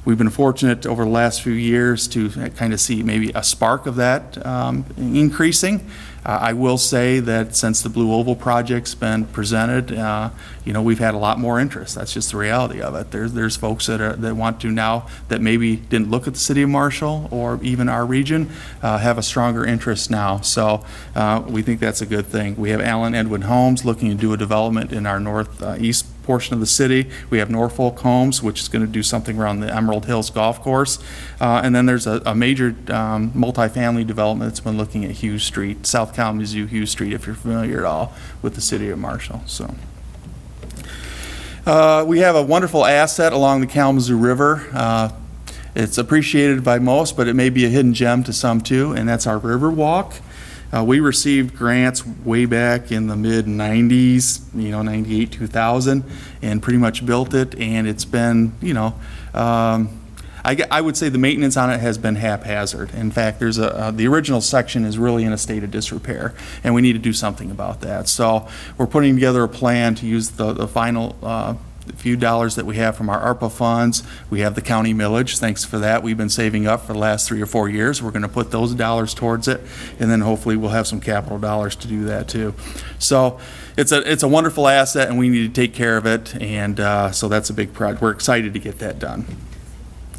We've been fortunate over the last few years to kind of see maybe a spark of that increasing. I will say that since the Blue Oval project's been presented, we've had a lot more interest. That's just the reality of it. There's folks that want to now that maybe didn't look at the city of Marshall or even our region have a stronger interest now. So we think that's a good thing. We have Allen Edwin Homes looking to do a development in our northeast portion of the city. We have Norfolk Homes, which is going to do something around the Emerald Hills Golf Course. And then there's a major multifamily development that's been looking at Hughes Street, South Kalamazoo Hughes Street, if you're familiar at all with the city of Marshall. So we have a wonderful asset along the Kalamazoo River. It's appreciated by most, but it may be a hidden gem to some too, and that's our River Walk. We received grants way back in the mid-90s, 98, 2000, and pretty much built it, and it's been, I would say the maintenance on it has been haphazard. In fact, there's the original section is really in a state of disrepair, and we need to do something about that. So we're putting together a plan to use the final few dollars that we have from our ARPA funds. We have the county millage. Thanks for that. We've been saving up for the last 3 or 4 years. We're going to put those dollars towards it, and then hopefully we'll have some capital dollars to do that too. So it's a wonderful asset, and we need to take care of it, and so that's a big project. We're excited to get that done.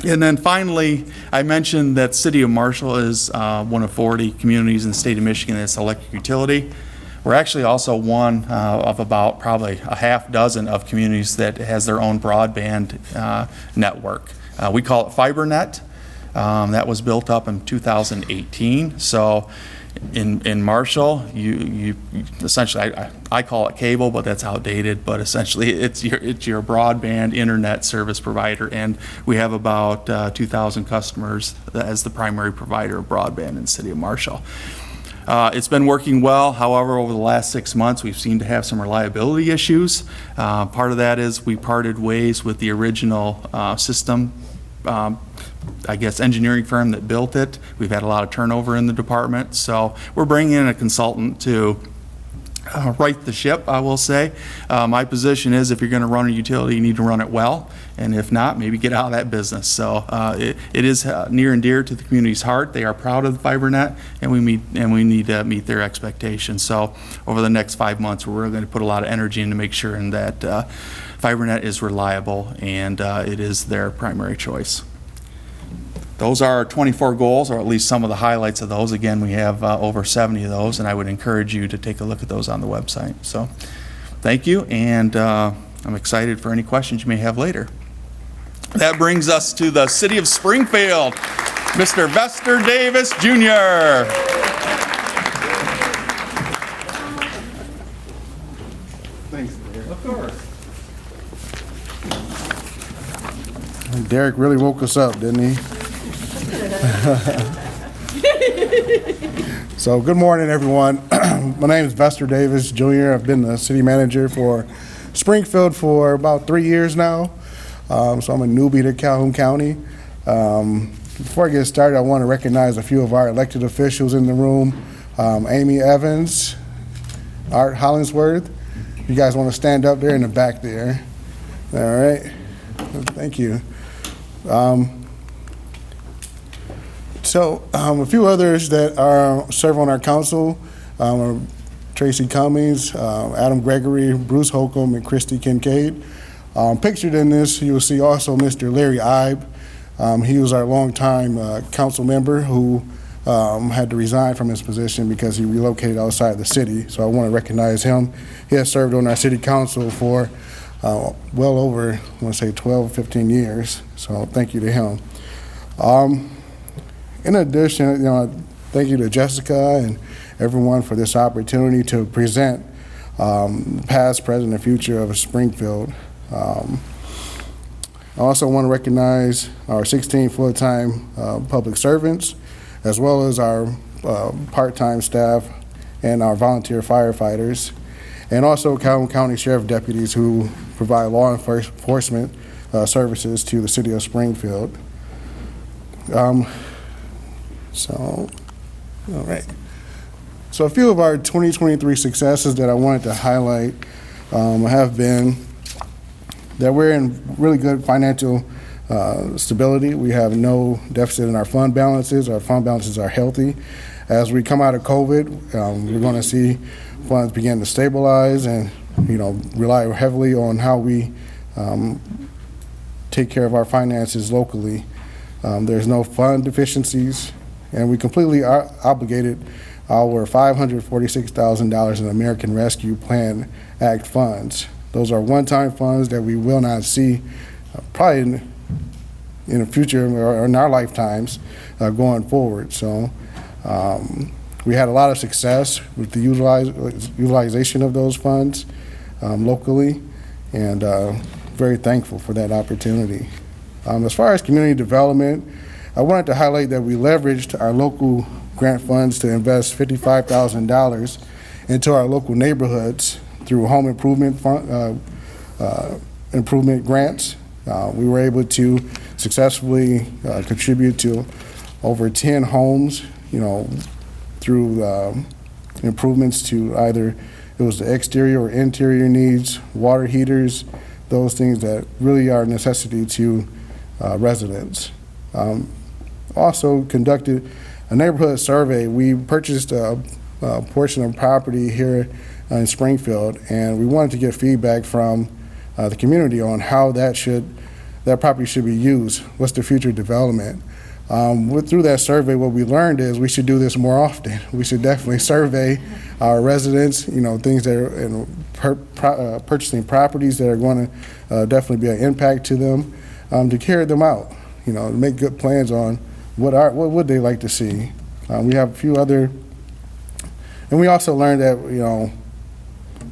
And then finally, I mentioned that City of Marshall is one of 40 communities in the state of Michigan that's electric utility. We're actually also one of about probably a half dozen of communities that has their own broadband network. We call it FiberNet. That was built up in 2018. So in Marshall, you essentially, I call it cable, but that's outdated, but essentially it's your broadband internet service provider, and we have about 2,000 customers as the primary provider of broadband in the city of Marshall. It's been working well. However, over the last 6 months, we've seemed to have some reliability issues. Part of that is we parted ways with the original system, engineering firm that built it. We've had a lot of turnover in the department. So we're bringing in a consultant to right the ship, I will say. My position is if you're going to run a utility, you need to run it well. And if not, maybe get out of that business. So it is near and dear to the community's heart. They are proud of the FiberNet, and we need to meet their expectations. So over the next 5 months, we're going to put a lot of energy in to make sure that FiberNet is reliable and it is their primary choice. Those are our 24 goals, or at least some of the highlights of those. Again, we have over 70 of those, and I would encourage you to take a look at those on the website. So thank you, and I'm excited for any questions you may have later. That brings us to the city of Springfield, Mr. Vester Davis, Jr. Thanks, Derek. Of course. Derek really woke us up, didn't he? So good morning, everyone. My name is Vester Davis, Jr. I've been the city manager for Springfield for about 3 years now. So I'm a newbie to Calhoun County. Before I get started, I want to recognize a few of our elected officials in the room. Amy Evans, Art Hollingsworth. You guys want to stand up there in the back there. All right. Thank you. A few others that serve on our council are Tracy Cummings, Adam Gregory, Bruce Holcomb, and Christy Kincaid. Pictured in this, you will see also Mr. Larry Ibe. He was our longtime council member who had to resign from his position because he relocated outside the city. So I want to recognize him. He has served on our city council for well over, I want to say 12, 15 years. So thank you to him. In addition, thank you to Jessica and everyone for this opportunity to present past, present, and future of Springfield. I also want to recognize our 16 full-time public servants, as well as our part-time staff and our volunteer firefighters, and also Calhoun County Sheriff deputies who provide law enforcement services to the city of Springfield. All right. So a few of our 2023 successes that I wanted to highlight have been that we're in really good financial stability. We have no deficit in our fund balances. Our fund balances are healthy. As we come out of COVID, we're going to see funds begin to stabilize and, rely heavily on how we take care of our finances locally. There's no fund deficiencies, and we completely obligated our $546,000 in American Rescue Plan Act funds. Those are one-time funds that we will not see probably in the future or in our lifetimes going forward. So we had a lot of success with the utilization of those funds locally, and very thankful for that opportunity. As far as community development, I wanted to highlight that we leveraged our local grant funds to invest $55,000 into our local neighborhoods through home improvement improvement grants. We were able to successfully contribute to over 10 homes, through improvements to either it was the exterior or interior needs, water heaters, those things that really are a necessity to residents. Also conducted a neighborhood survey. We purchased a portion of property here in Springfield, and we wanted to get feedback from the community on how that property should be used. What's the future development? Through that survey, what we learned is we should do this more often. We should definitely survey our residents, things that are purchasing properties that are going to definitely be an impact to them, to carry them out, to make good plans on what would they like to see. We have a few other, and we also learned that,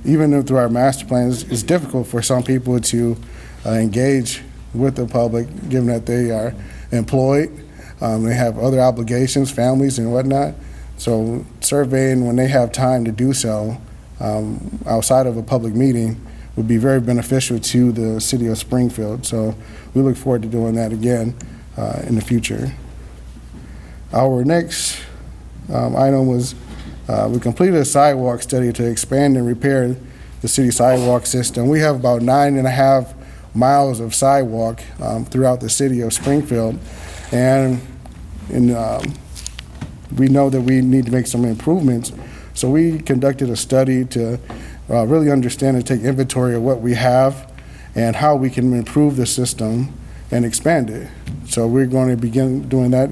even through our master plans, it's difficult for some people to engage with the public, given that they are employed. They have other obligations, families and whatnot. So surveying when they have time to do so outside of a public meeting would be very beneficial to the city of Springfield. So we look forward to doing that again in the future. Our next item was we completed a sidewalk study to expand and repair the city sidewalk system. We have about 9.5 miles of sidewalk throughout the city of Springfield, and we know that we need to make some improvements. So we conducted a study to really understand and take inventory of what we have and how we can improve the system and expand it. So we're going to begin doing that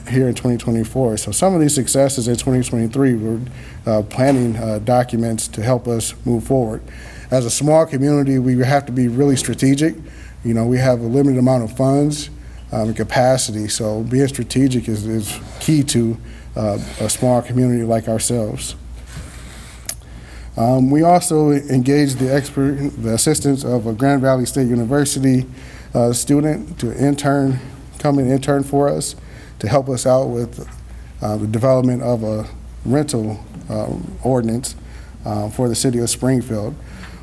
here in 2024. So some of these successes in 2023, we're planning documents to help us move forward. As a small community, we have to be really strategic. We have a limited amount of funds and capacity, so being strategic is key to a small community like ourselves. We also engaged the assistance of a Grand Valley State University student to come and intern for us to help us out with the development of a rental ordinance for the city of Springfield.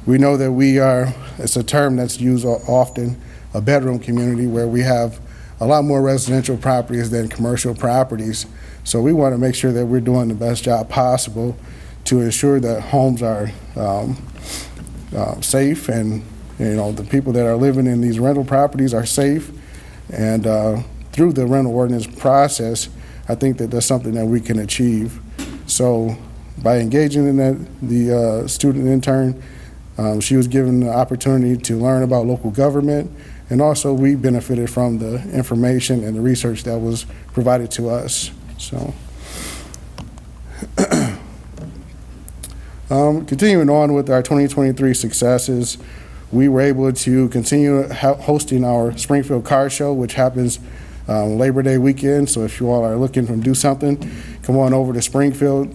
We know that it's a term that's used often, a bedroom community, where we have a lot more residential properties than commercial properties. So we want to make sure that we're doing the best job possible to ensure that homes are safe and the people that are living in these rental properties are safe. And through the rental ordinance process, I think that that's something that we can achieve. So by engaging in that, the student intern, she was given the opportunity to learn about local government, and also we benefited from the information and the research that was provided to us. So, continuing on with our 2023 successes, we were able to continue hosting our Springfield Car Show, which happens Labor Day weekend. So if you all are looking to do something, come on over to Springfield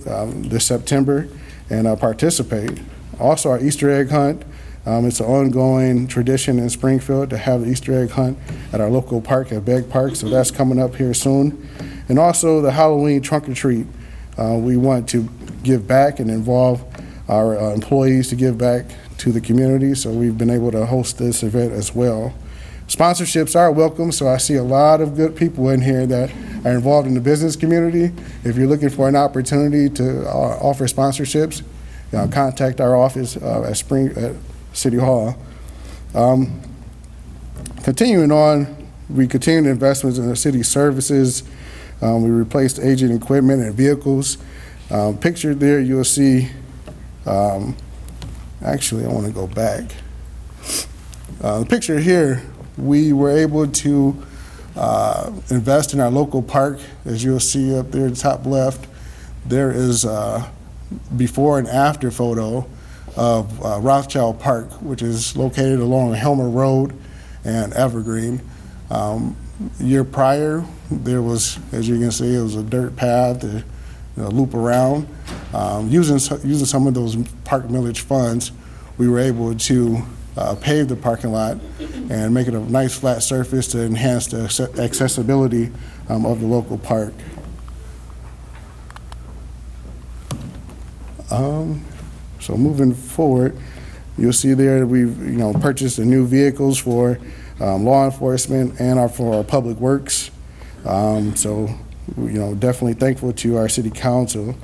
this September and participate. Also, our Easter egg hunt. It's an ongoing tradition in Springfield to have the Easter egg hunt at our local park at Begg Park, so that's coming up here soon. And also the Halloween trunk or treat. We want to give back and involve our employees to give back to the community, so we've been able to host this event as well. Sponsorships are welcome, so I see a lot of good people in here that are involved in the business community. If you're looking for an opportunity to offer sponsorships, contact our office at City Hall. Continuing on, we continued investments in the city services. We replaced aging equipment and vehicles. Pictured there, you'll see, actually I want to go back. The picture here, we were able to invest in our local park. As you'll see up there at the top left, there is a before and after photo of Rothschild Park, which is located along Helmer Road and Evergreen. Year prior, there was, as you can see, it was a dirt path to loop around. Using some of those park millage funds, we were able to pave the parking lot and make it a nice flat surface to enhance the accessibility of the local park. So moving forward, you'll see there we've purchased the new vehicles for law enforcement and for our public works. So definitely thankful to our city council.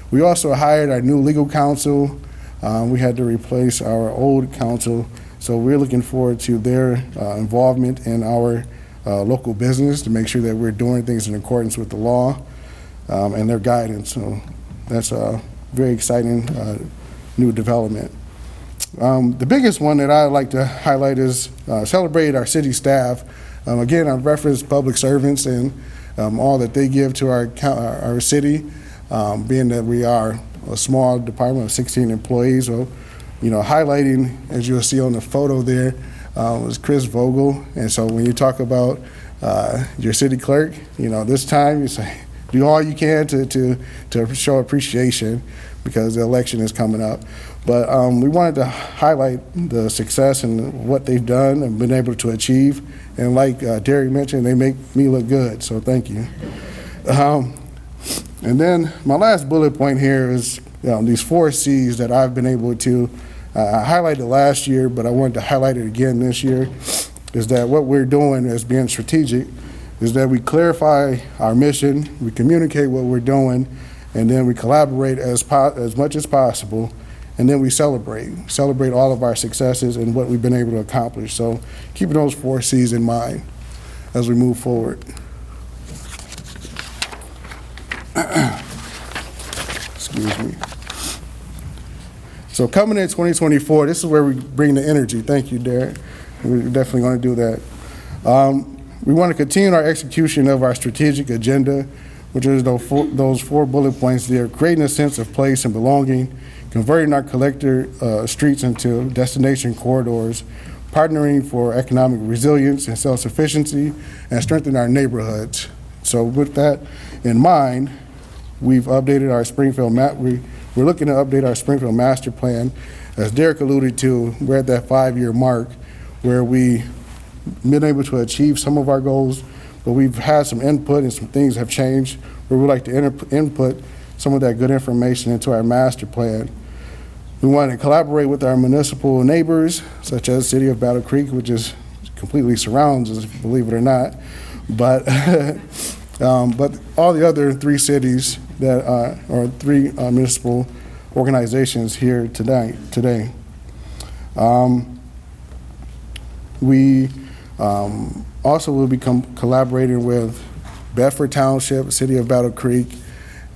We also hired our new legal counsel. We had to replace our old counsel, so we're looking forward to their involvement in our local business to make sure that we're doing things in accordance with the law and their guidance. So that's a very exciting new development. The biggest one that I'd like to highlight is celebrate our city staff. Again, I referenced public servants and all that they give to our city, being that we are a small department of 16 employees. So, highlighting, as you'll see on the photo there, was Chris Vogel. And so when you talk about your city clerk, this time you say, do all you can to show appreciation because the election is coming up. But we wanted to highlight the success and what they've done and been able to achieve. And like Derek mentioned, they make me look good, so thank you. And then my last bullet point here is these 4 C's that I've been able to highlight it last year, but I wanted to highlight it again this year, is that what we're doing as being strategic is that we clarify our mission, we communicate what we're doing, and then we collaborate as much as possible, and then we celebrate all of our successes and what we've been able to accomplish. So keeping those 4 C's in mind as we move forward. Excuse me. So coming in 2024, this is where we bring the energy. Thank you, Derek. We're definitely going to do that. We want to continue our execution of our strategic agenda, which is those 4 bullet points there, creating a sense of place and belonging, converting our collector streets into destination corridors, partnering for economic resilience and self-sufficiency, and strengthening our neighborhoods. So with that in mind, we've updated our Springfield map. We're looking to update our Springfield master plan. As Derek alluded to, we're at that 5-year mark where we've been able to achieve some of our goals, but we've had some input and some things have changed where we'd like to input some of that good information into our master plan. We want to collaborate with our municipal neighbors, such as City of Battle Creek, which is completely surrounds us, believe it or not, but but all the other 3 cities that are 3 municipal organizations here today. We also will become collaborating with Bedford Township, City of Battle Creek,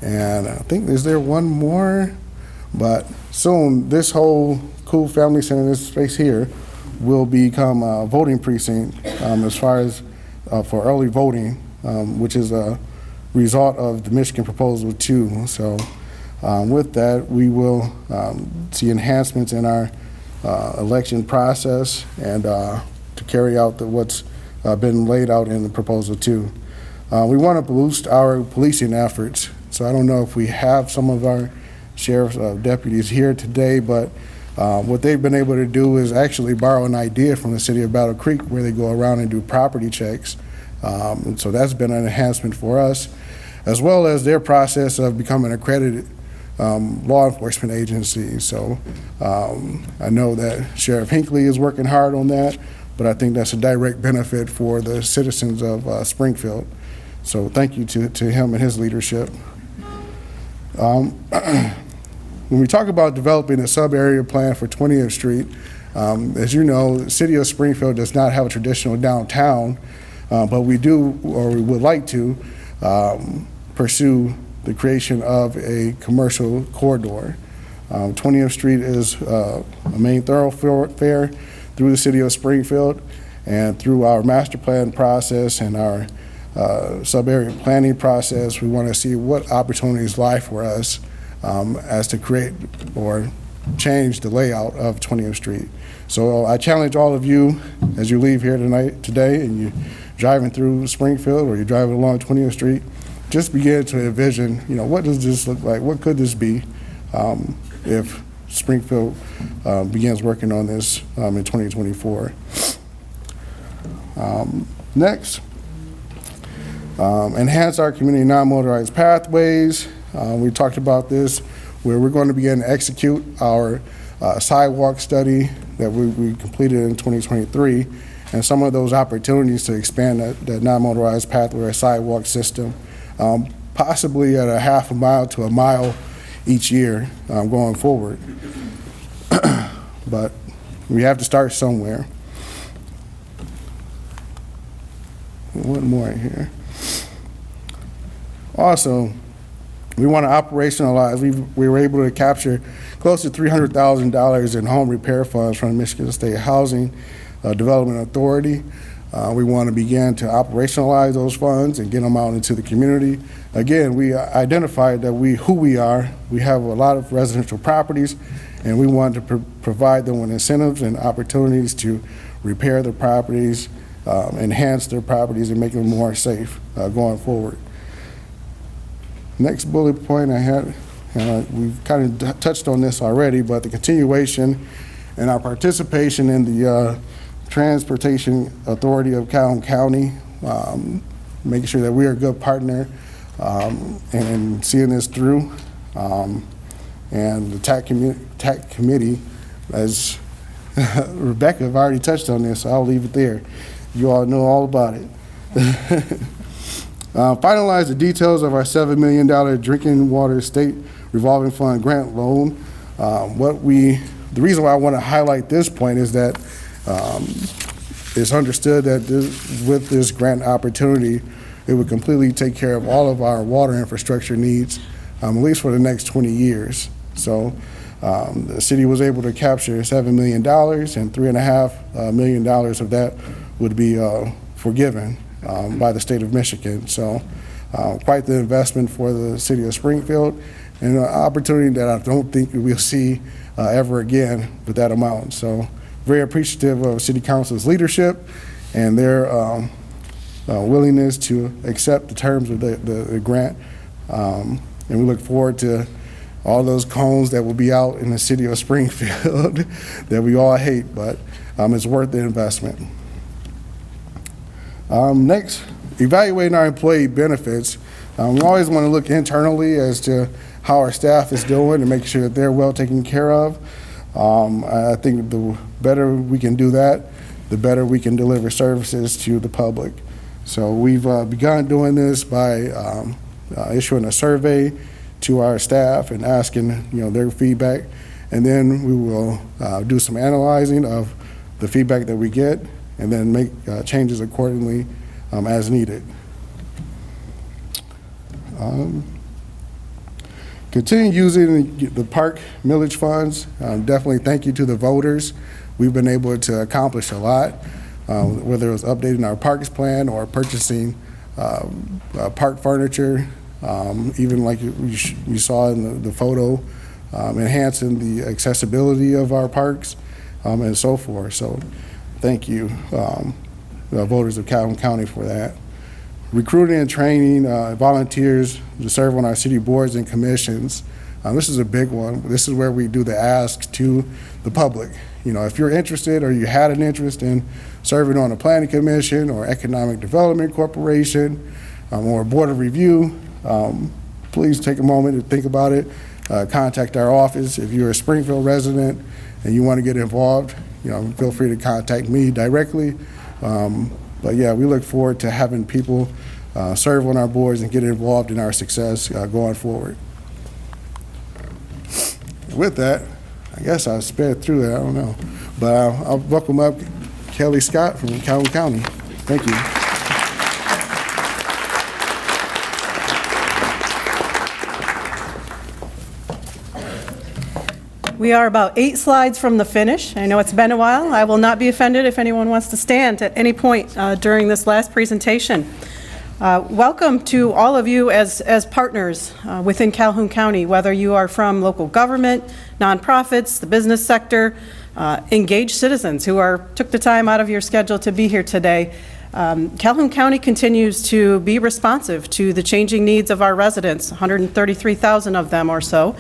and I think, is there one more? But soon, this whole Kool Family Center, this space here, will become a voting precinct as far as for early voting, which is a result of the Michigan Proposal 2. So with that, we will see enhancements in our election process and to carry out what's been laid out in the Proposal 2. We want to boost our policing efforts. So I don't know if we have some of our sheriff's deputies here today, but what they've been able to do is actually borrow an idea from the city of Battle Creek where they go around and do property checks. And so that's been an enhancement for us, as well as their process of becoming accredited law enforcement agency. So I know that Sheriff Hinckley is working hard on that, but I think that's a direct benefit for the citizens of Springfield. So thank you to him and his leadership. When we talk about developing a sub-area plan for 20th Street, as you know, the city of Springfield does not have a traditional downtown, but we do, or we would like to, pursue the creation of a commercial corridor. 20th Street is a main thoroughfare through the city of Springfield, and through our master plan process and our sub-area planning process, we want to see what opportunities lie for us as to create or change the layout of 20th Street. So I challenge all of you as you leave here today, and you're driving through Springfield or you're driving along 20th Street, just begin to envision, what does this look like? What could this be if Springfield begins working on this in 2024? Next, enhance our community non-motorized pathways. We talked about this, where we're going to begin to execute our sidewalk study that we completed in 2023, and some of those opportunities to expand that non-motorized pathway or sidewalk system, possibly at a half a mile to a mile each year going forward. But we have to start somewhere. One more here. Also, we want to operationalize. We were able to capture close to $300,000 in home repair funds from the Michigan State Housing Development Authority. We want to begin to operationalize those funds and get them out into the community. Again, we identified that who we are. We have a lot of residential properties, and we want to provide them with incentives and opportunities to repair their properties, enhance their properties, and make them more safe going forward. Next bullet point I had, we've kind of touched on this already, but the continuation and our participation in the Transportation Authority of Calhoun County, making sure that we are a good partner and seeing this through. And the TAC committee, as Rebecca have already touched on this, so I'll leave it there. You all know all about it. Finalize the details of our $7 million drinking water state revolving fund grant loan. The reason why I want to highlight this point is that it's understood that with this grant opportunity, it would completely take care of all of our water infrastructure needs, at least for the next 20 years. So the city was able to capture $7 million, and $3.5 million of that would be forgiven by the state of Michigan. So quite the investment for the city of Springfield, and an opportunity that I don't think we'll see ever again with that amount. So very appreciative of City Council's leadership and their willingness to accept the terms of the grant. And we look forward to all those cones that will be out in the city of Springfield that we all hate, but it's worth the investment. Next, evaluating our employee benefits. We always want to look internally as to how our staff is doing and make sure that they're well taken care of. I think the better we can do that, the better we can deliver services to the public. So we've begun doing this by issuing a survey to our staff and asking their feedback, and then we will do some analyzing of the feedback that we get, and then make changes accordingly as needed. Continue using the park millage funds. Definitely thank you to the voters. We've been able to accomplish a lot, whether it was updating our parks plan or purchasing park furniture, even like we saw in the photo, enhancing the accessibility of our parks and so forth. So thank you, the voters of Calhoun County, for that. Recruiting and training volunteers to serve on our city boards and commissions. This is a big one. This is where we do the ask to the public. You know, if you're interested or you had an interest in serving on a planning commission or economic development corporation or board of review, please take a moment to think about it. Contact our office. If you're a Springfield resident and you want to get involved, you know, feel free to contact me directly. But yeah, we look forward to having people serve on our boards and get involved in our success going forward. With that, I guess I sped through that, I don't know. But I'll welcome up Kelli Scott from Calhoun County. Thank you. We are about 8 slides from the finish. I know it's been a while. I will not be offended if anyone wants to stand at any point during this last presentation. Welcome to all of you as partners within Calhoun County, whether you are from local government, nonprofits, the business sector, engaged citizens who took the time out of your schedule to be here today. Calhoun County continues to be responsive to the changing needs of our residents, 133,000 of them or so.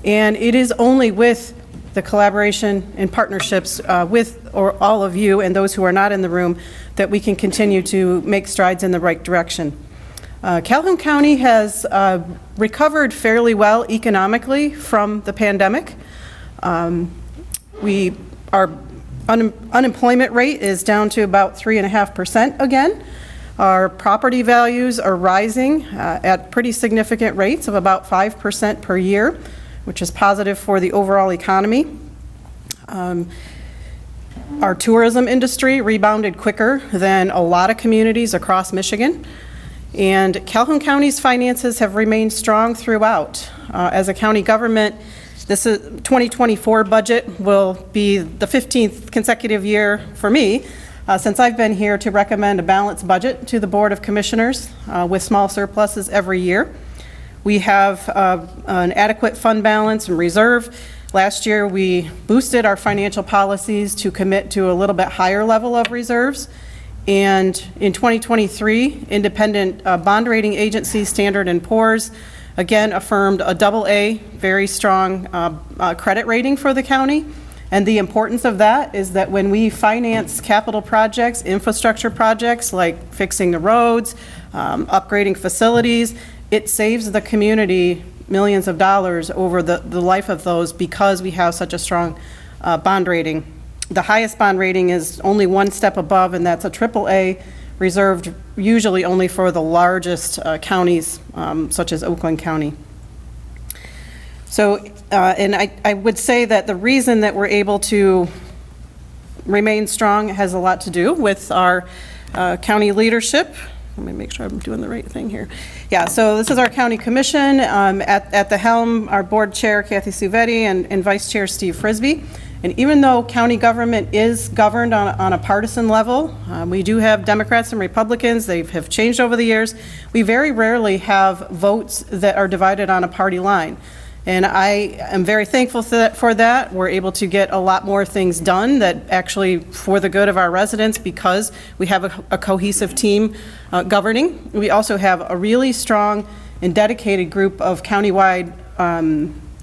And it is only with the collaboration and partnerships with all of you and those who are not in the room that we can continue to make strides in the right direction. Calhoun County has recovered fairly well economically from the pandemic. Our unemployment rate is down to about 3.5% again. Our property values are rising at pretty significant rates of about 5% per year, which is positive for the overall economy. Our tourism industry rebounded quicker than a lot of communities across Michigan. And Calhoun County's finances have remained strong throughout. As a county government, this 2024 budget will be the 15th consecutive year for me since I've been here to recommend a balanced budget to the Board of Commissioners with small surpluses every year. We have an adequate fund balance and reserve. Last year, we boosted our financial policies to commit to a little bit higher level of reserves. And in 2023, independent bond rating agency Standard & Poor's again affirmed a AA, very strong credit rating for the county. And the importance of that is that when we finance capital projects, infrastructure projects like fixing the roads, upgrading facilities, it saves the community millions of dollars over the life of those because we have such a strong bond rating. The highest bond rating is only one step above, and that's a AAA, reserved usually only for the largest counties, such as Oakland County. So, and I would say that the reason that we're able to remain strong has a lot to do with our county leadership. Let me make sure I'm doing the right thing here. Yeah, so this is our county commission. At the helm, our board chair, Kathy Suvetti, and vice chair, Steve Frisbee. And even though county government is governed on a partisan level, we do have Democrats and Republicans. They have changed over the years. We very rarely have votes that are divided on a party line. And I am very thankful for that. We're able to get a lot more things done that actually for the good of our residents because we have a cohesive team governing. We also have a really strong and dedicated group of countywide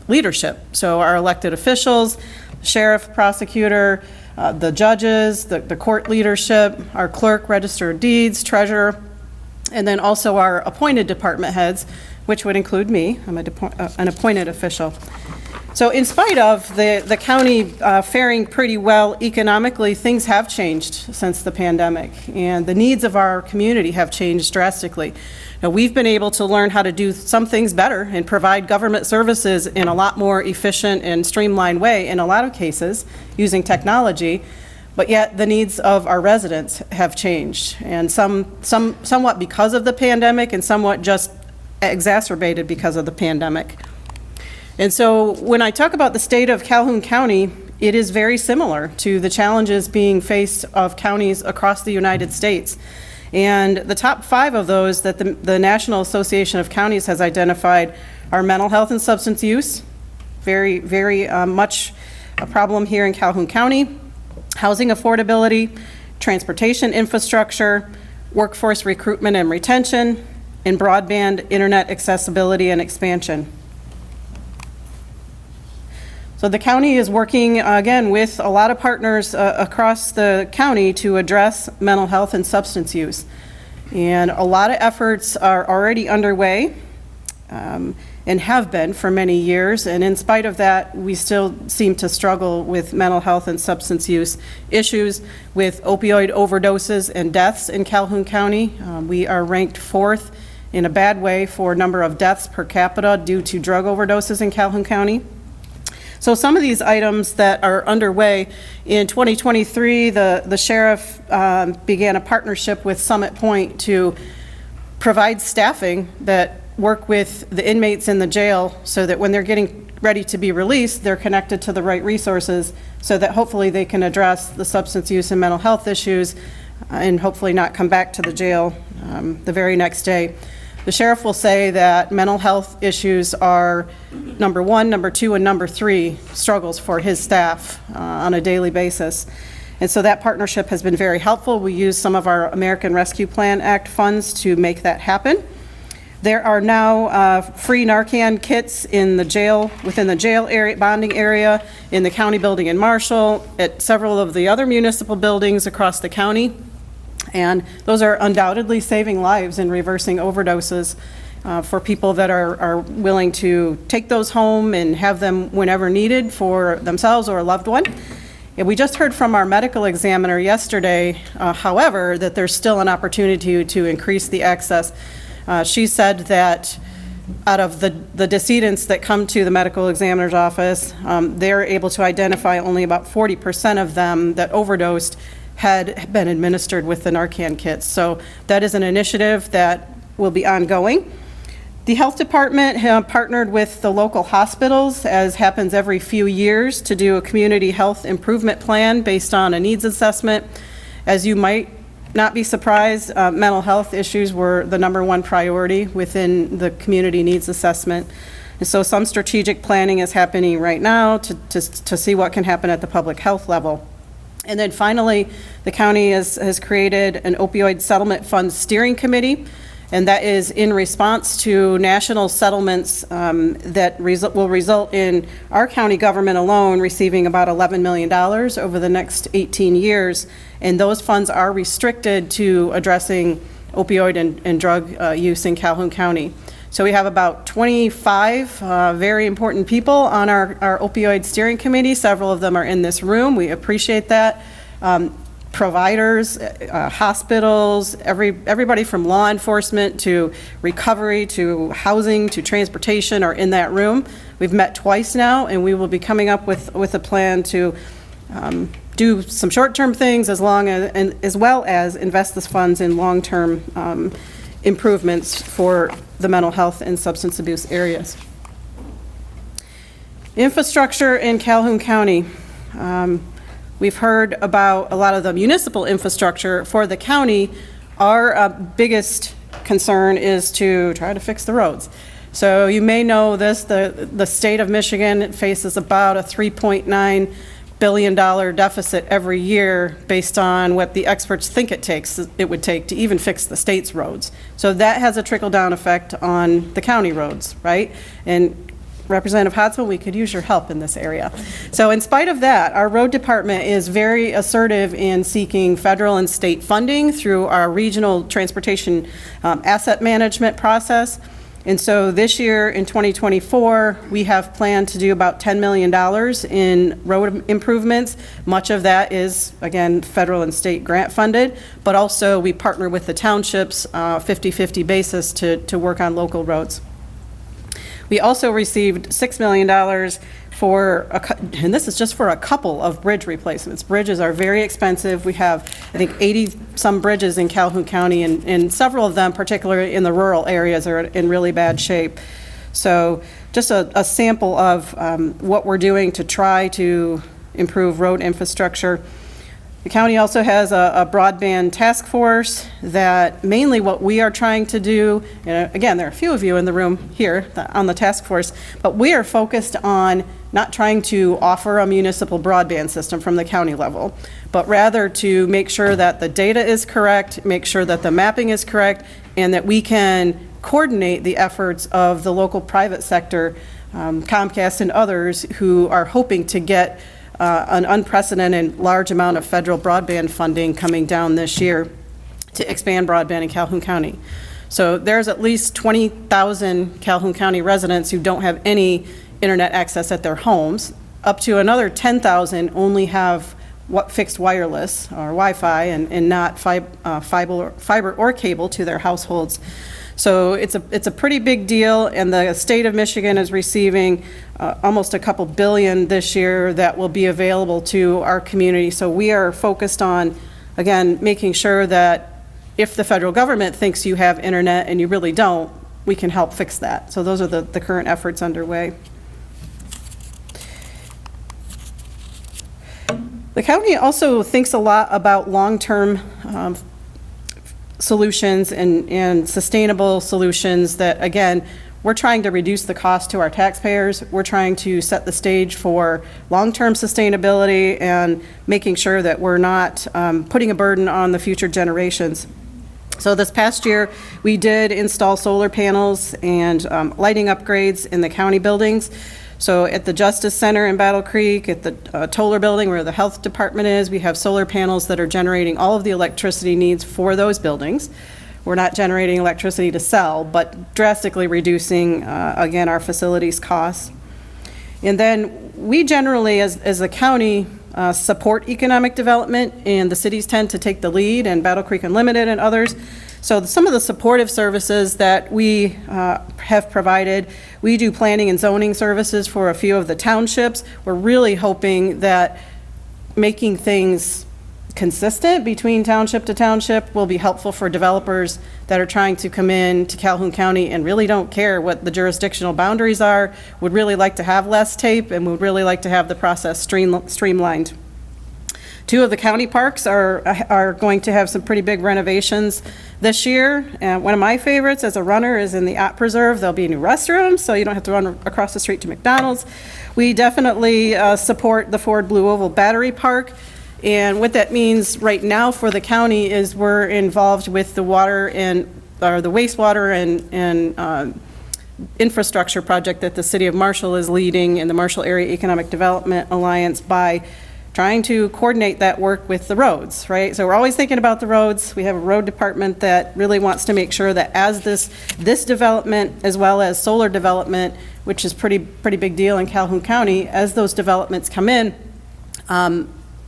leadership. So our elected officials, sheriff, prosecutor, the judges, the court leadership, our clerk, register of deeds, treasurer, and then also our appointed department heads, which would include me. I'm an appointed official. So in spite of the county faring pretty well economically, things have changed since the pandemic, and the needs of our community have changed drastically. Now, we've been able to learn how to do some things better and provide government services in a lot more efficient and streamlined way in a lot of cases using technology. but yet the needs of our residents have changed, and somewhat because of the pandemic and somewhat just exacerbated because of the pandemic. And so when I talk about the state of Calhoun County, it is very similar to the challenges being faced of counties across the United States. And the top 5 of those that the National Association of Counties has identified are mental health and substance use, very, very much a problem here in Calhoun County, housing affordability, transportation infrastructure, workforce recruitment and retention, and broadband internet accessibility and expansion. So the county is working, again, with a lot of partners across the county to address mental health and substance use. And a lot of efforts are already underway and have been for many years. And in spite of that, we still seem to struggle with mental health and substance use issues with opioid overdoses and deaths in Calhoun County. We are ranked 4th in a bad way for number of deaths per capita due to drug overdoses in Calhoun County. So some of these items that are underway, in 2023, the sheriff began a partnership with Summit Point to provide staffing that work with the inmates in the jail so that when they're getting ready to be released, they're connected to the right resources so that hopefully they can address the substance use and mental health issues and hopefully not come back to the jail the very next day. The sheriff will say that mental health issues are number 1, number 2, and number 3 struggles for his staff on a daily basis. And so that partnership has been very helpful. We use some of our American Rescue Plan Act funds to make that happen. There are now free Narcan kits in the jail, within the jail area, bonding area, in the county building in Marshall, at several of the other municipal buildings across the county. And those are undoubtedly saving lives and reversing overdoses for people that are willing to take those home and have them whenever needed for themselves or a loved one. And we just heard from our medical examiner yesterday, however, that there's still an opportunity to increase the access. She said that out of the decedents that come to the medical examiner's office, they're able to identify only about 40% of them that overdosed had been administered with the Narcan kits. So that is an initiative that will be ongoing. The health department have partnered with the local hospitals, as happens every few years, to do a community health improvement plan based on a needs assessment. As you might not be surprised, mental health issues were the number 1 priority within the community needs assessment. And so some strategic planning is happening right now to see what can happen at the public health level. And then finally, the county has created an opioid settlement fund steering committee, and that is in response to national settlements that will result in our county government alone receiving about $11 million over the next 18 years, and those funds are restricted to addressing opioid and drug use in Calhoun County. So we have about 25 very important people on our opioid steering committee. Several of them are in this room. We appreciate that. Providers, hospitals, everybody from law enforcement to recovery to housing to transportation are in that room. We've met twice now, and we will be coming up with a plan to do some short-term things as well as invest these funds in long-term improvements for the mental health and substance abuse areas. Infrastructure in Calhoun County. We've heard about a lot of the municipal infrastructure for the county. Our biggest concern is to try to fix the roads. So you may know this, the state of Michigan faces about a $3.9 billion deficit every year based on what the experts think it would take to even fix the state's roads. So that has a trickle-down effect on the county roads, right? And Representative Hodswell, we could use your help in this area. So in spite of that, our road department is very assertive in seeking federal and state funding through our regional transportation asset management process. And so this year in 2024, we have planned to do about $10 million in road improvements. Much of that is, again, federal and state grant funded, but also we partner with the townships 50-50 basis to work on local roads. We also received $6 million and this is just for a couple of bridge replacements. Bridges are very expensive. We have, I think, 80-some bridges in Calhoun County, and several of them, particularly in the rural areas, are in really bad shape. So just a sample of what we're doing to try to improve road infrastructure. The county also has a broadband task force that mainly what we are trying to do, and again, there are a few of you in the room here on the task force, but we are focused on not trying to offer a municipal broadband system from the county level, but rather to make sure that the data is correct, make sure that the mapping is correct, and that we can coordinate the efforts of the local private sector, Comcast and others, who are hoping to get an unprecedented large amount of federal broadband funding coming down this year to expand broadband in Calhoun County. So there's at least 20,000 Calhoun County residents who don't have any internet access at their homes. Up to another 10,000 only have fixed wireless or Wi-Fi and not fiber or cable to their households. So it's a pretty big deal, and the state of Michigan is receiving almost a couple billion this year that will be available to our community. So we are focused on, again, making sure that if the federal government thinks you have internet and you really don't, we can help fix that. So those are the current efforts underway. The county also thinks a lot about long-term solutions and sustainable solutions that, again, we're trying to reduce the cost to our taxpayers. We're trying to set the stage for long-term sustainability and making sure that we're not putting a burden on the future generations. So this past year, we did install solar panels and lighting upgrades in the county buildings. So at the Justice Center in Battle Creek, at the Toller Building where the health department is, we have solar panels that are generating all of the electricity needs for those buildings. We're not generating electricity to sell, but drastically reducing, again, our facilities costs. And then we generally, as a county, support economic development, and the cities tend to take the lead, and Battle Creek Unlimited and others. So some of the supportive services that we have provided, we do planning and zoning services for a few of the townships. We're really hoping that making things consistent between township to township will be helpful for developers that are trying to come in to Calhoun County and really don't care what the jurisdictional boundaries are, would really like to have less tape, and would really like to have the process streamlined. Two of the county parks are going to have some pretty big renovations this year. And one of my favorites as a runner is in the Ott Preserve. There'll be new restrooms, so you don't have to run across the street to McDonald's. We definitely support the Ford Blue Oval Battery Park. And what that means right now for the county is we're involved with the water or the wastewater and infrastructure project that the City of Marshall is leading in the Marshall Area Economic Development Alliance by trying to coordinate that work with the roads, right? So we're always thinking about the roads. We have a road department that really wants to make sure that as this development, as well as solar development, which is pretty big deal in Calhoun County, as those developments come in,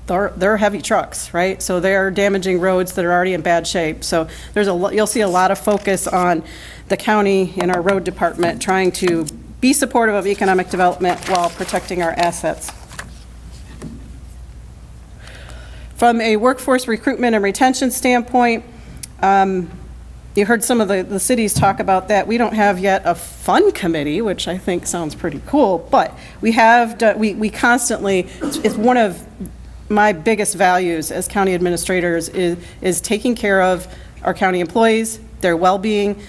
they're heavy trucks, right? So they're damaging roads that are already in bad shape. So you'll see a lot of focus on the county and our road department trying to be supportive of economic development while protecting our assets. From a workforce recruitment and retention standpoint, you heard some of the cities talk about that. We don't have yet a fund committee, which I think sounds pretty cool, but we have we constantly, it's one of my biggest values as county administrators is taking care of our county employees, their well-being,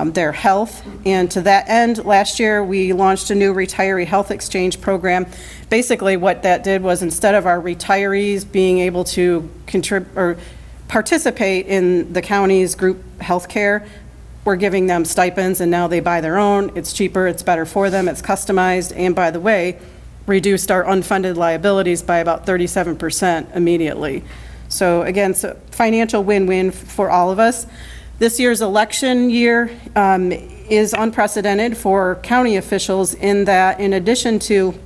their health. And to that end, last year we launched a new retiree health exchange program. Basically what that did was, instead of our retirees being able to contribute or participate in the county's group health care, we're giving them stipends, and now they buy their own. It's cheaper, it's better for them, it's customized, and by the way, reduced our unfunded liabilities by about 37% immediately. So again, financial win-win for all of us. This year's election year is unprecedented for county officials in that, in addition to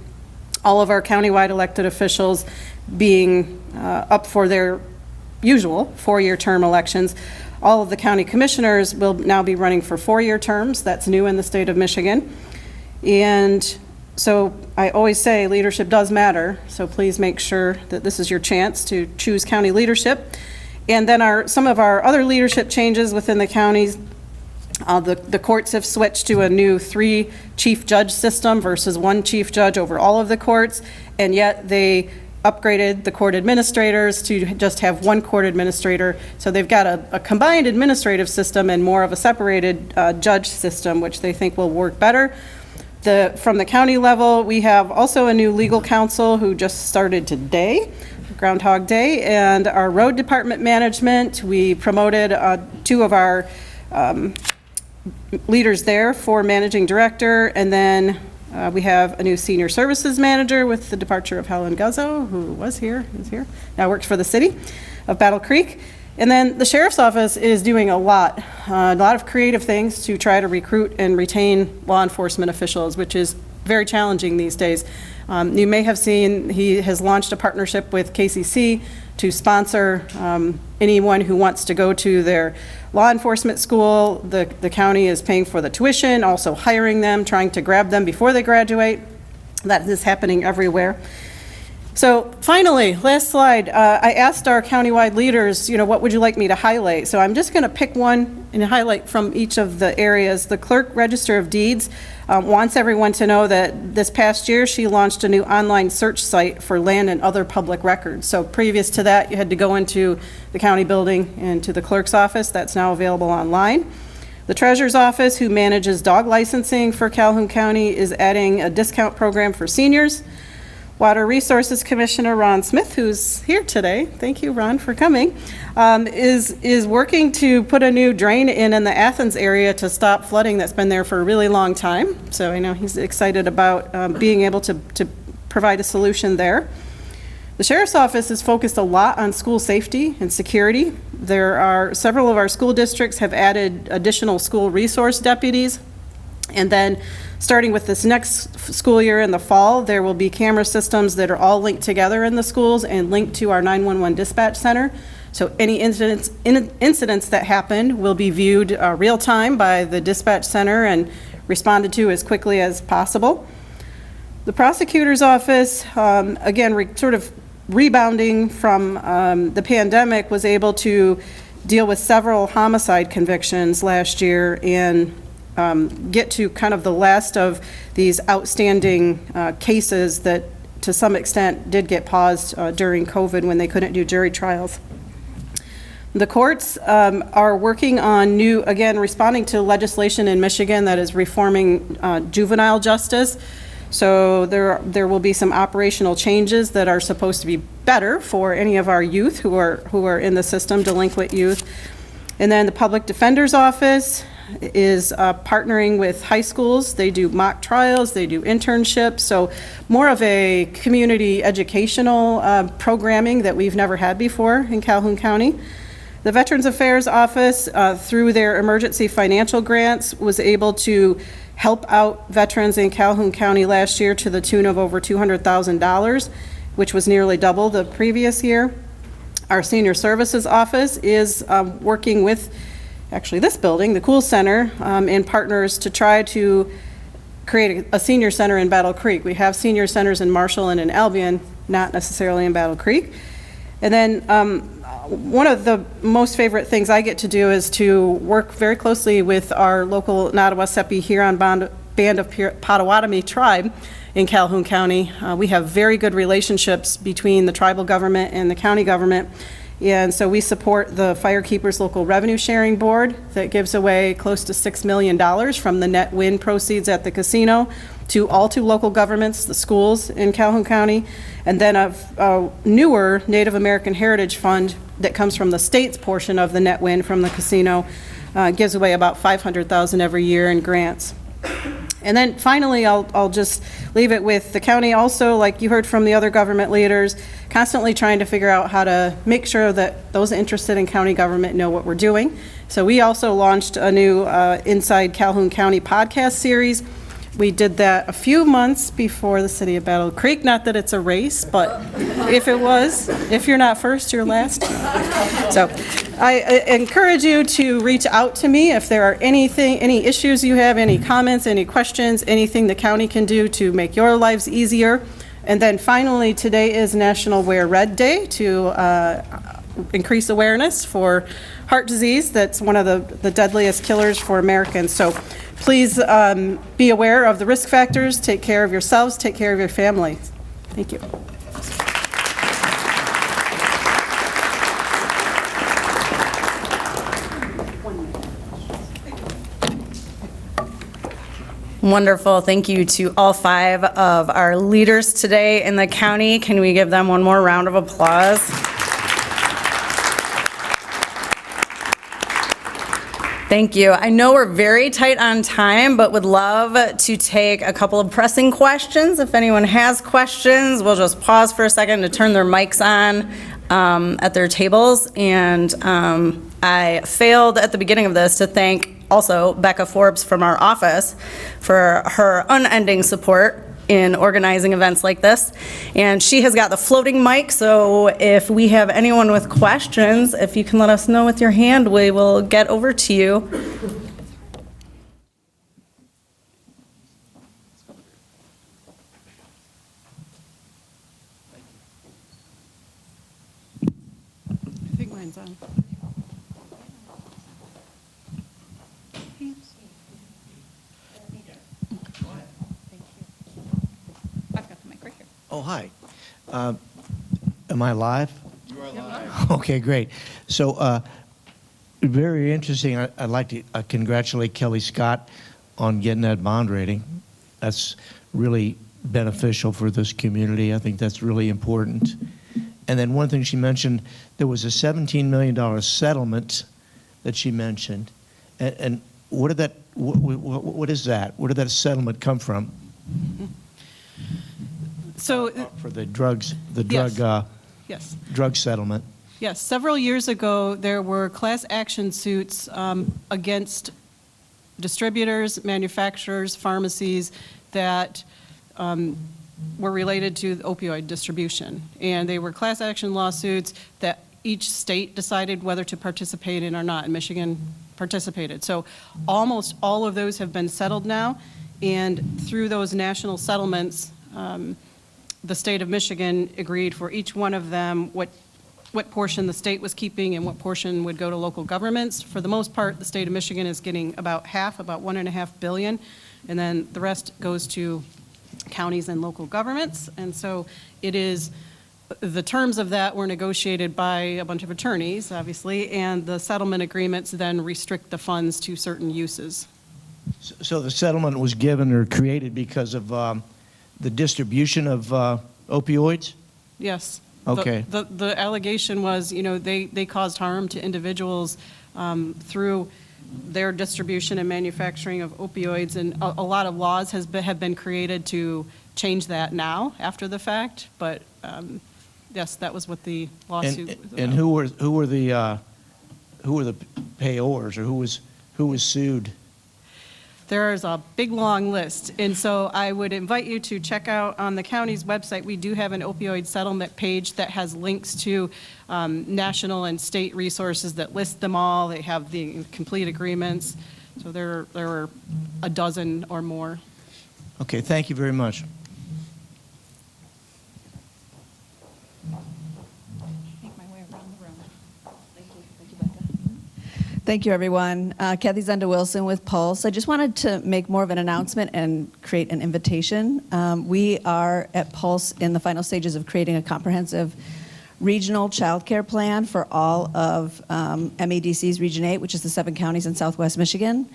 all of our countywide elected officials being up for their usual four-year term elections, all of the county commissioners will now be running for four-year terms. That's new in the state of Michigan. And So I always say leadership does matter, so please make sure that this is your chance to choose county leadership. And then some of our other leadership changes within the counties, the courts have switched to a new 3 chief judge system versus 1 chief judge over all of the courts, and yet they upgraded the court administrators to just have 1 court administrator. So they've got a combined administrative system and more of a separated judge system, which they think will work better. From the county level, we have also a new legal counsel who just started today, Groundhog Day, and our road department management, we promoted 2 of our leaders there for managing director, and then we have a new senior services manager with the departure of Helen Guzzo, who is here, now works for the city of Battle Creek. And then the sheriff's office is doing a lot of creative things to try to recruit and retain law enforcement officials, which is very challenging these days. You may have seen he has launched a partnership with KCC to sponsor anyone who wants to go to their law enforcement school. The county is paying for the tuition, also hiring them, trying to grab them before they graduate. That is happening everywhere. So finally, last slide, I asked our countywide leaders, what would you like me to highlight? So I'm just going to pick one and highlight from each of the areas. The Clerk Register of Deeds wants everyone to know that this past year she launched a new online search site for land and other public records. So previous to that, you had to go into the county building and to the clerk's office. That's now available online. The Treasurer's Office, who manages dog licensing for Calhoun County, is adding a discount program for seniors. Water Resources Commissioner Ron Smith, who's here today, thank you, Ron, for coming, is working to put a new drain in the Athens area to stop flooding that's been there for a really long time. So I know he's excited about being able to provide a solution there. The Sheriff's Office is focused a lot on school safety and security. There are several of our school districts have added additional school resource deputies. And then starting with this next school year in the fall, there will be camera systems that are all linked together in the schools and linked to our 911 dispatch center. So any incidents that happen will be viewed real time by the dispatch center and responded to as quickly as possible. The prosecutor's office, again, sort of rebounding from the pandemic, was able to deal with several homicide convictions last year and get to kind of the last of these outstanding cases that to some extent did get paused during COVID when they couldn't do jury trials. The courts are working on responding to legislation in Michigan that is reforming juvenile justice. So there will be some operational changes that are supposed to be better for any of our youth who are in the system, delinquent youth. And then the Public Defender's Office is partnering with high schools. They do mock trials, they do internships, so more of a community educational programming that we've never had before in Calhoun County. The Veterans Affairs Office, through their emergency financial grants, was able to help out veterans in Calhoun County last year to the tune of over $200,000, which was nearly double the previous year. Our Senior Services Office is working with actually this building, the Kool Center, and partners to try to create a senior center in Battle Creek. We have senior centers in Marshall and in Albion, not necessarily in Battle Creek. And then one of the most favorite things I get to do is to work very closely with our local Nottawasepi Huron Band of Potawatomi tribe in Calhoun County. We have very good relationships between the tribal government and the county government. And so we support the Firekeepers Local Revenue Sharing Board that gives away close to $6 million from the net win proceeds at the casino to all 2 local governments, the schools in Calhoun County, and then a newer Native American Heritage Fund that comes from the state's portion of the net win from the casino, gives away about $500,000 every year in grants. And then finally, I'll just leave it with the county also, like you heard from the other government leaders, constantly trying to figure out how to make sure that those interested in county government know what we're doing. So we also launched a new Inside Calhoun County podcast series We did that a few months before the City of Battle Creek. Not that it's a race, but if it was, if you're not first, you're last. So I encourage you to reach out to me if there are any issues you have, any comments, any questions, anything the county can do to make your lives easier. And then finally, today is National Wear Red Day to increase awareness for heart disease. That's one of the deadliest killers for Americans. So please be aware of the risk factors, take care of yourselves, take care of your family. Thank you. Wonderful. Thank you to all 5 of our leaders today in the county. Can we give them one more round of applause? Thank you. I know we're very tight on time, but would love to take a couple of pressing questions. If anyone has questions, we'll just pause for a second to turn their mics on at their tables. And I failed at the beginning of this to thank also Becca Forbes from our office for her unending support in organizing events like this. And she has got the floating mic, so if we have anyone with questions, if you can let us know with your hand, we will get over to you. I think mine's on. Oh, hi. Am I live? You are live. Okay, great. So, very interesting. I'd like to congratulate Kelli Scott on getting that bond rating. That's really beneficial for this community. I think that's really important. And then one thing she mentioned, there was a $17 million settlement that she mentioned. And what did that? What is that? Where did that settlement come from? So for the drugs, yes. Drug settlement. Yes, several years ago, there were class action suits against distributors, manufacturers, pharmacies that were related to opioid distribution. And they were class action lawsuits that each state decided whether to participate in or not, and Michigan participated. So almost all of those have been settled now, and through those national settlements, the state of Michigan agreed for each one of them what portion the state was keeping and what portion would go to local governments. For the most part, the state of Michigan is getting about half, about $1.5 billion, and then the rest goes to counties and local governments. And so it is, the terms of that were negotiated by a bunch of attorneys, obviously, and the settlement agreements then restrict the funds to certain uses. So the settlement was given or created because of the distribution of opioids? Yes. Okay. The allegation was, you know, they caused harm to individuals through their distribution and manufacturing of opioids, and a lot of laws have been created to change that now after the fact. But yes, that was what the lawsuit was about. And who were the payors, or who was sued? There's a big, long list, and so I would invite you to check out on the county's website. We do have an opioid settlement page that has links to national and state resources that list them all. They have the complete agreements, so there are a dozen or more. Okay, thank you very much. Thank you, everyone. Kathy Zenda-Wilson with Pulse. I just wanted to make more of an announcement and create an invitation. We are at Pulse in the final stages of creating a comprehensive regional child care plan for all of MEDC's Region 8, which is the 7 counties in Southwest Michigan.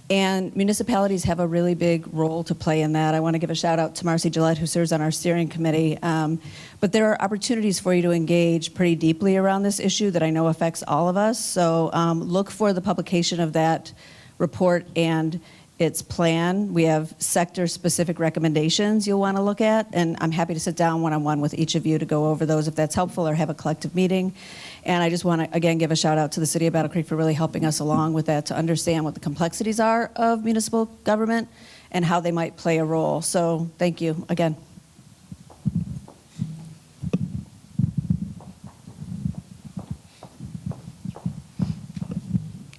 And municipalities have a really big role to play in that. I want to give a shout out to Marcy Gillette, who serves on our steering committee. But there are opportunities for you to engage pretty deeply around this issue that I know affects all of us. So look for the publication of that report and its plan. We have sector-specific recommendations you'll want to look at, and I'm happy to sit down one-on-one with each of you to go over those if that's helpful, or have a collective meeting. And I just want to, again, give a shout out to the City of Battle Creek for really helping us along with that to understand what the complexities are of municipal government and how they might play a role. So thank you again.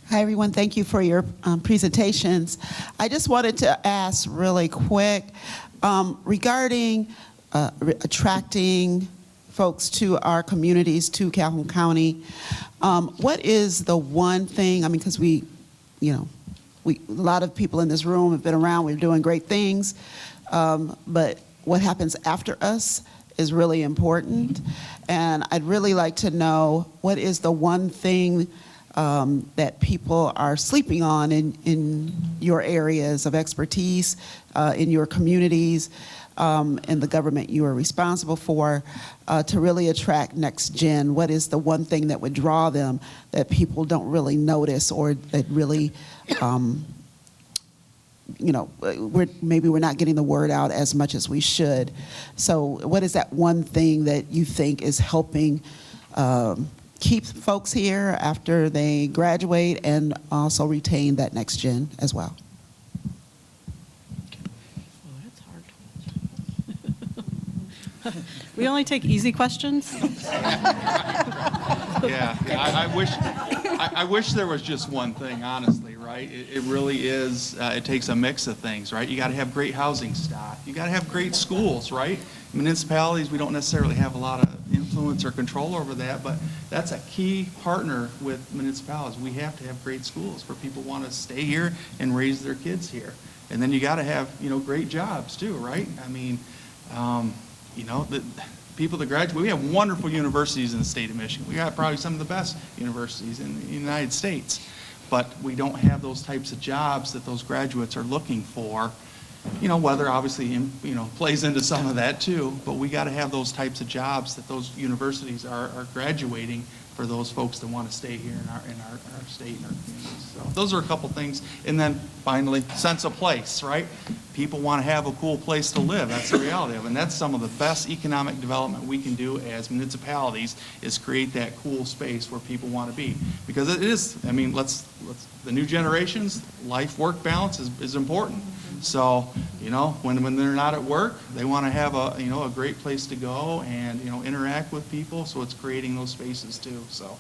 Hi, everyone. Thank you for your presentations. I just wanted to ask really quick regarding attracting folks to our communities, to Calhoun County. What is the one thing, I mean, because a lot of people in this room have been around, we're doing great things, but what happens after us is really important. And I'd really like to know what is the one thing that people are sleeping on in your areas of expertise, in your communities, in the government you are responsible for, to really attract next gen. What is the one thing that would draw them that people don't really notice, or that really, maybe we're not getting the word out as much as we should. So what is that one thing that you think is helping keep folks here after they graduate, and also retain that next gen as well? We only take easy questions. Yeah, I wish there was just one thing, honestly, right? It really is, it takes a mix of things, right? You got to have great housing stock. You got to have great schools, right? Municipalities, we don't necessarily have a lot of influence or control over that, but that's a key partner with municipalities. We have to have great schools where people want to stay here and raise their kids here. And then you got to have, great jobs too, right? I mean, the people that graduate, we have wonderful universities in the state of Michigan. We got probably some of the best universities in the United States, but we don't have those types of jobs that those graduates are looking for. Weather obviously, plays into some of that too, but we got to have those types of jobs that those universities are graduating for those folks that want to stay here in our state and our communities. So those are a couple things. And then finally, sense of place, right? People want to have a cool place to live. That's the reality of it. And that's some of the best economic development we can do as municipalities, is create that cool space where people want to be. Because it is, the new generations, life-work balance is important. So, when they're not at work, they want to have a great place to go and, interact with people. So it's creating those spaces too. So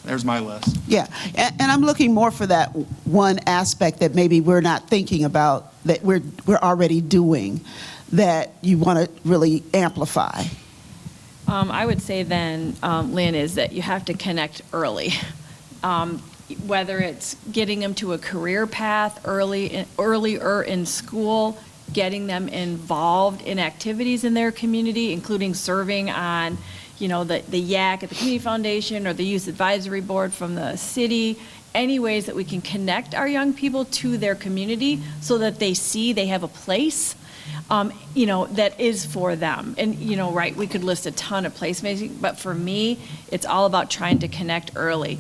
there's my list. Yeah, and I'm looking more for that one aspect that maybe we're not thinking about, that we're already doing, that you want to really amplify. I would say then, Lynn, is that you have to connect early. Whether it's getting them to a career path earlier in school, getting them involved in activities in their community, including serving on, the YAC at the Community Foundation or the Youth Advisory Board from the city, any ways that we can connect our young people to their community so that they see they have a place, that is for them. And, right, we could list a ton of placemaking, but for me, it's all about trying to connect early.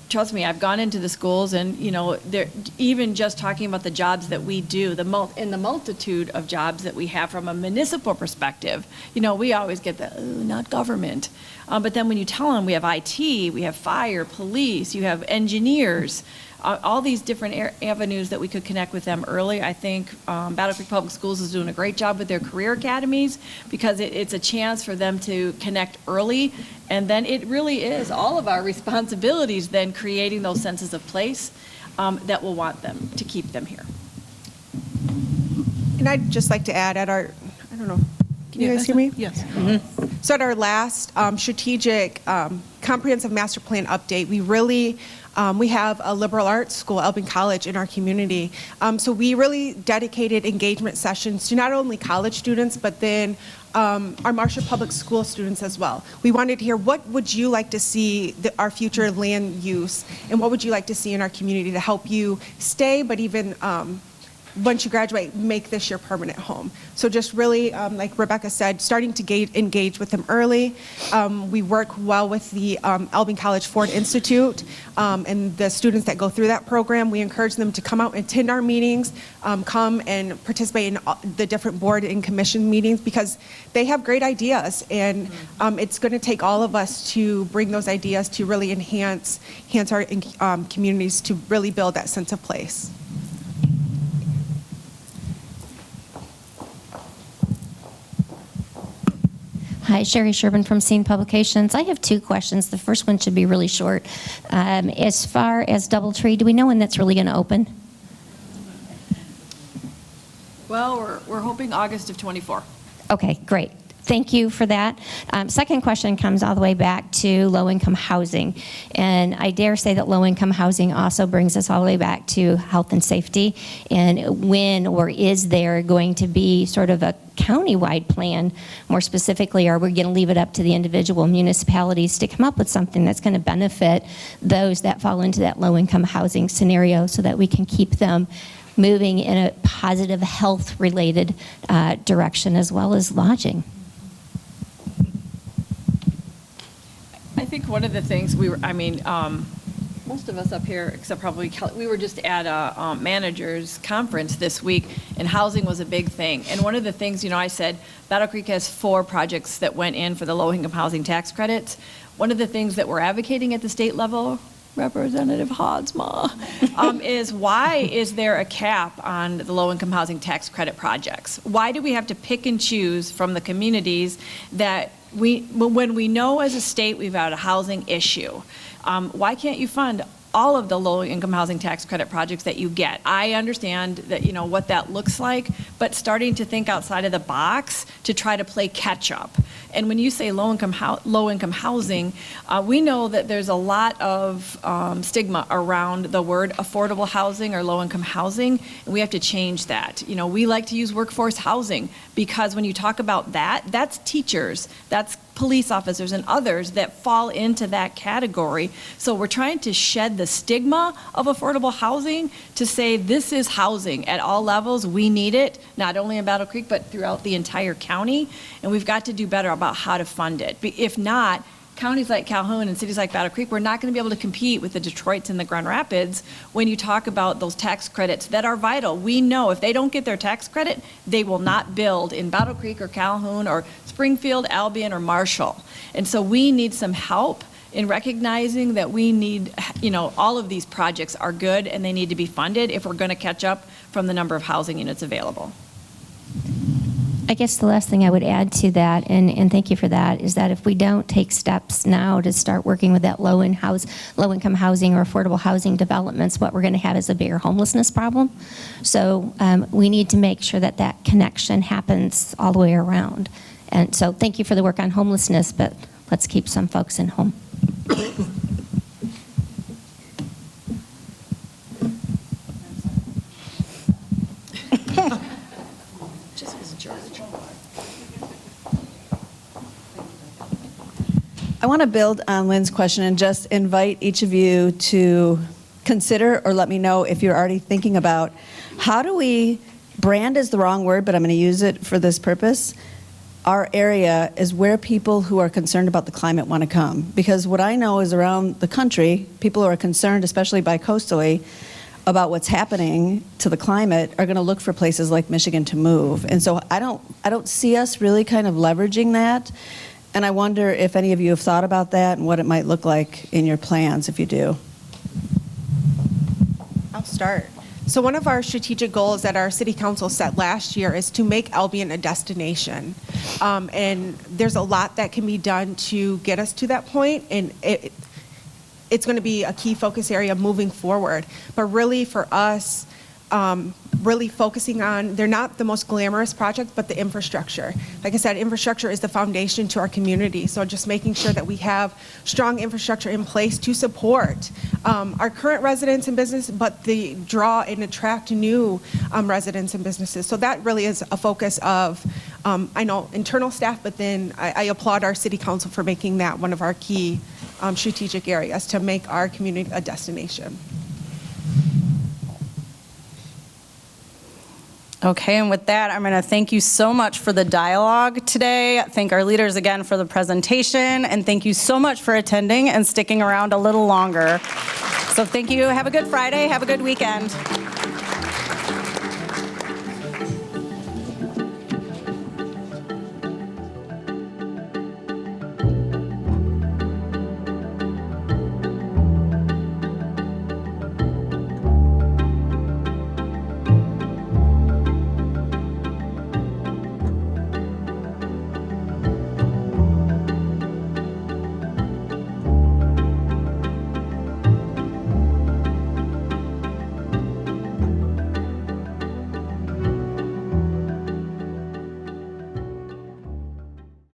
Trust me, I've gone into the schools and, they're even just talking about the jobs that we do, in the multitude of jobs that we have from a municipal perspective. We always get the, not government. But then when you tell them we have IT, we have fire, police, you have engineers, all these different avenues that we could connect with them early. I think Battle Creek Public Schools is doing a great job with their career academies, because it's a chance for them to connect early. And then it really is all of our responsibilities then creating those senses of place that will want them to keep them here. And I'd just like to add can you guys hear me? Yes. Mm-hmm. So at our last strategic comprehensive master plan update, we have a liberal arts school, Albion College, in our community. So we really dedicated engagement sessions to not only college students, but then our Marshall Public School students as well. We wanted to hear, what would you like to see our future land use, and what would you like to see in our community to help you stay, but even once you graduate, make this your permanent home. So just really, like Rebecca said, starting to engage with them early. We work well with the Albion College Ford Institute and the students that go through that program. We encourage them to come out and attend our meetings, come and participate in the different board and commission meetings, because they have great ideas, and it's going to take all of us to bring those ideas to really enhance our communities, to really build that sense of place. Hi, Sherry Sherman from Scene Publications. I have two questions. The first one should be really short. As far as DoubleTree, do we know when that's really going to open? Well, we're hoping August of '24. Okay, great. Thank you for that. Second question comes all the way back to low-income housing. And I dare say that low-income housing also brings us all the way back to health and safety. And when or is there going to be sort of a county-wide plan? More specifically, are we going to leave it up to the individual municipalities to come up with something that's going to benefit those that fall into that low-income housing scenario so that we can keep them moving in a positive health-related direction as well as lodging? I think one of the things most of us up here, except probably Kelli, we were just at a managers conference this week, and housing was a big thing. And one of the things, I said, Battle Creek has 4 projects that went in for the low-income housing tax credits. One of the things that we're advocating at the state level, Representative Hodsma, is why is there a cap on the low-income housing tax credit projects? Why do we have to pick and choose from the communities that when we know as a state we've got a housing issue? Why can't you fund all of the low-income housing tax credit projects that you get? I understand that, what that looks like, but starting to think outside of the box to try to play catch-up. And when you say low-income housing, we know that there's a lot of stigma around the word affordable housing or low-income housing, and we have to change that. We like to use workforce housing because when you talk about that, that's teachers, that's police officers and others that fall into that category. So we're trying to shed the stigma of affordable housing to say this is housing at all levels. We need it, not only in Battle Creek, but throughout the entire county. And we've got to do better about how to fund it. If not, counties like Calhoun and cities like Battle Creek, we're not going to be able to compete with the Detroits and the Grand Rapids when you talk about those tax credits that are vital. We know if they don't get their tax credit, they will not build in Battle Creek or Calhoun or Springfield, Albion, or Marshall. And so we need some help in recognizing that we need, all of these projects are good and they need to be funded if we're going to catch up from the number of housing units available. I guess the last thing I would add to that, and thank you for that, is that if we don't take steps now to start working with that low-income housing or affordable housing developments, what we're going to have is a bigger homelessness problem. So we need to make sure that that connection happens all the way around. And so thank you for the work on homelessness, but let's keep some folks in home. I want to build on Lynn's question and just invite each of you to consider or let me know if you're already thinking about how do we, brand is the wrong word, but I'm going to use it for this purpose. Our area is where people who are concerned about the climate want to come. Because what I know is around the country, people who are concerned, especially bi-coastally, about what's happening to the climate are going to look for places like Michigan to move. And so I don't see us really kind of leveraging that. And I wonder if any of you have thought about that and what it might look like in your plans if you do. I'll start. So one of our strategic goals that our city council set last year is to make Albion a destination. And there's a lot that can be done to get us to that point, and it's going to be a key focus area moving forward. But really for us, really focusing on, they're not the most glamorous project, but the infrastructure. Like I said, infrastructure is the foundation to our community. So just making sure that we have strong infrastructure in place to support our current residents and business, but the draw and attract new residents and businesses. So that really is a focus of, I know, internal staff, but then I applaud our city council for making that one of our key strategic areas to make our community a destination. Okay, and with that, I'm going to thank you so much for the dialogue today. Thank our leaders again for the presentation, and thank you so much for attending and sticking around a little longer. So thank you. Have a good Friday. Have a good weekend.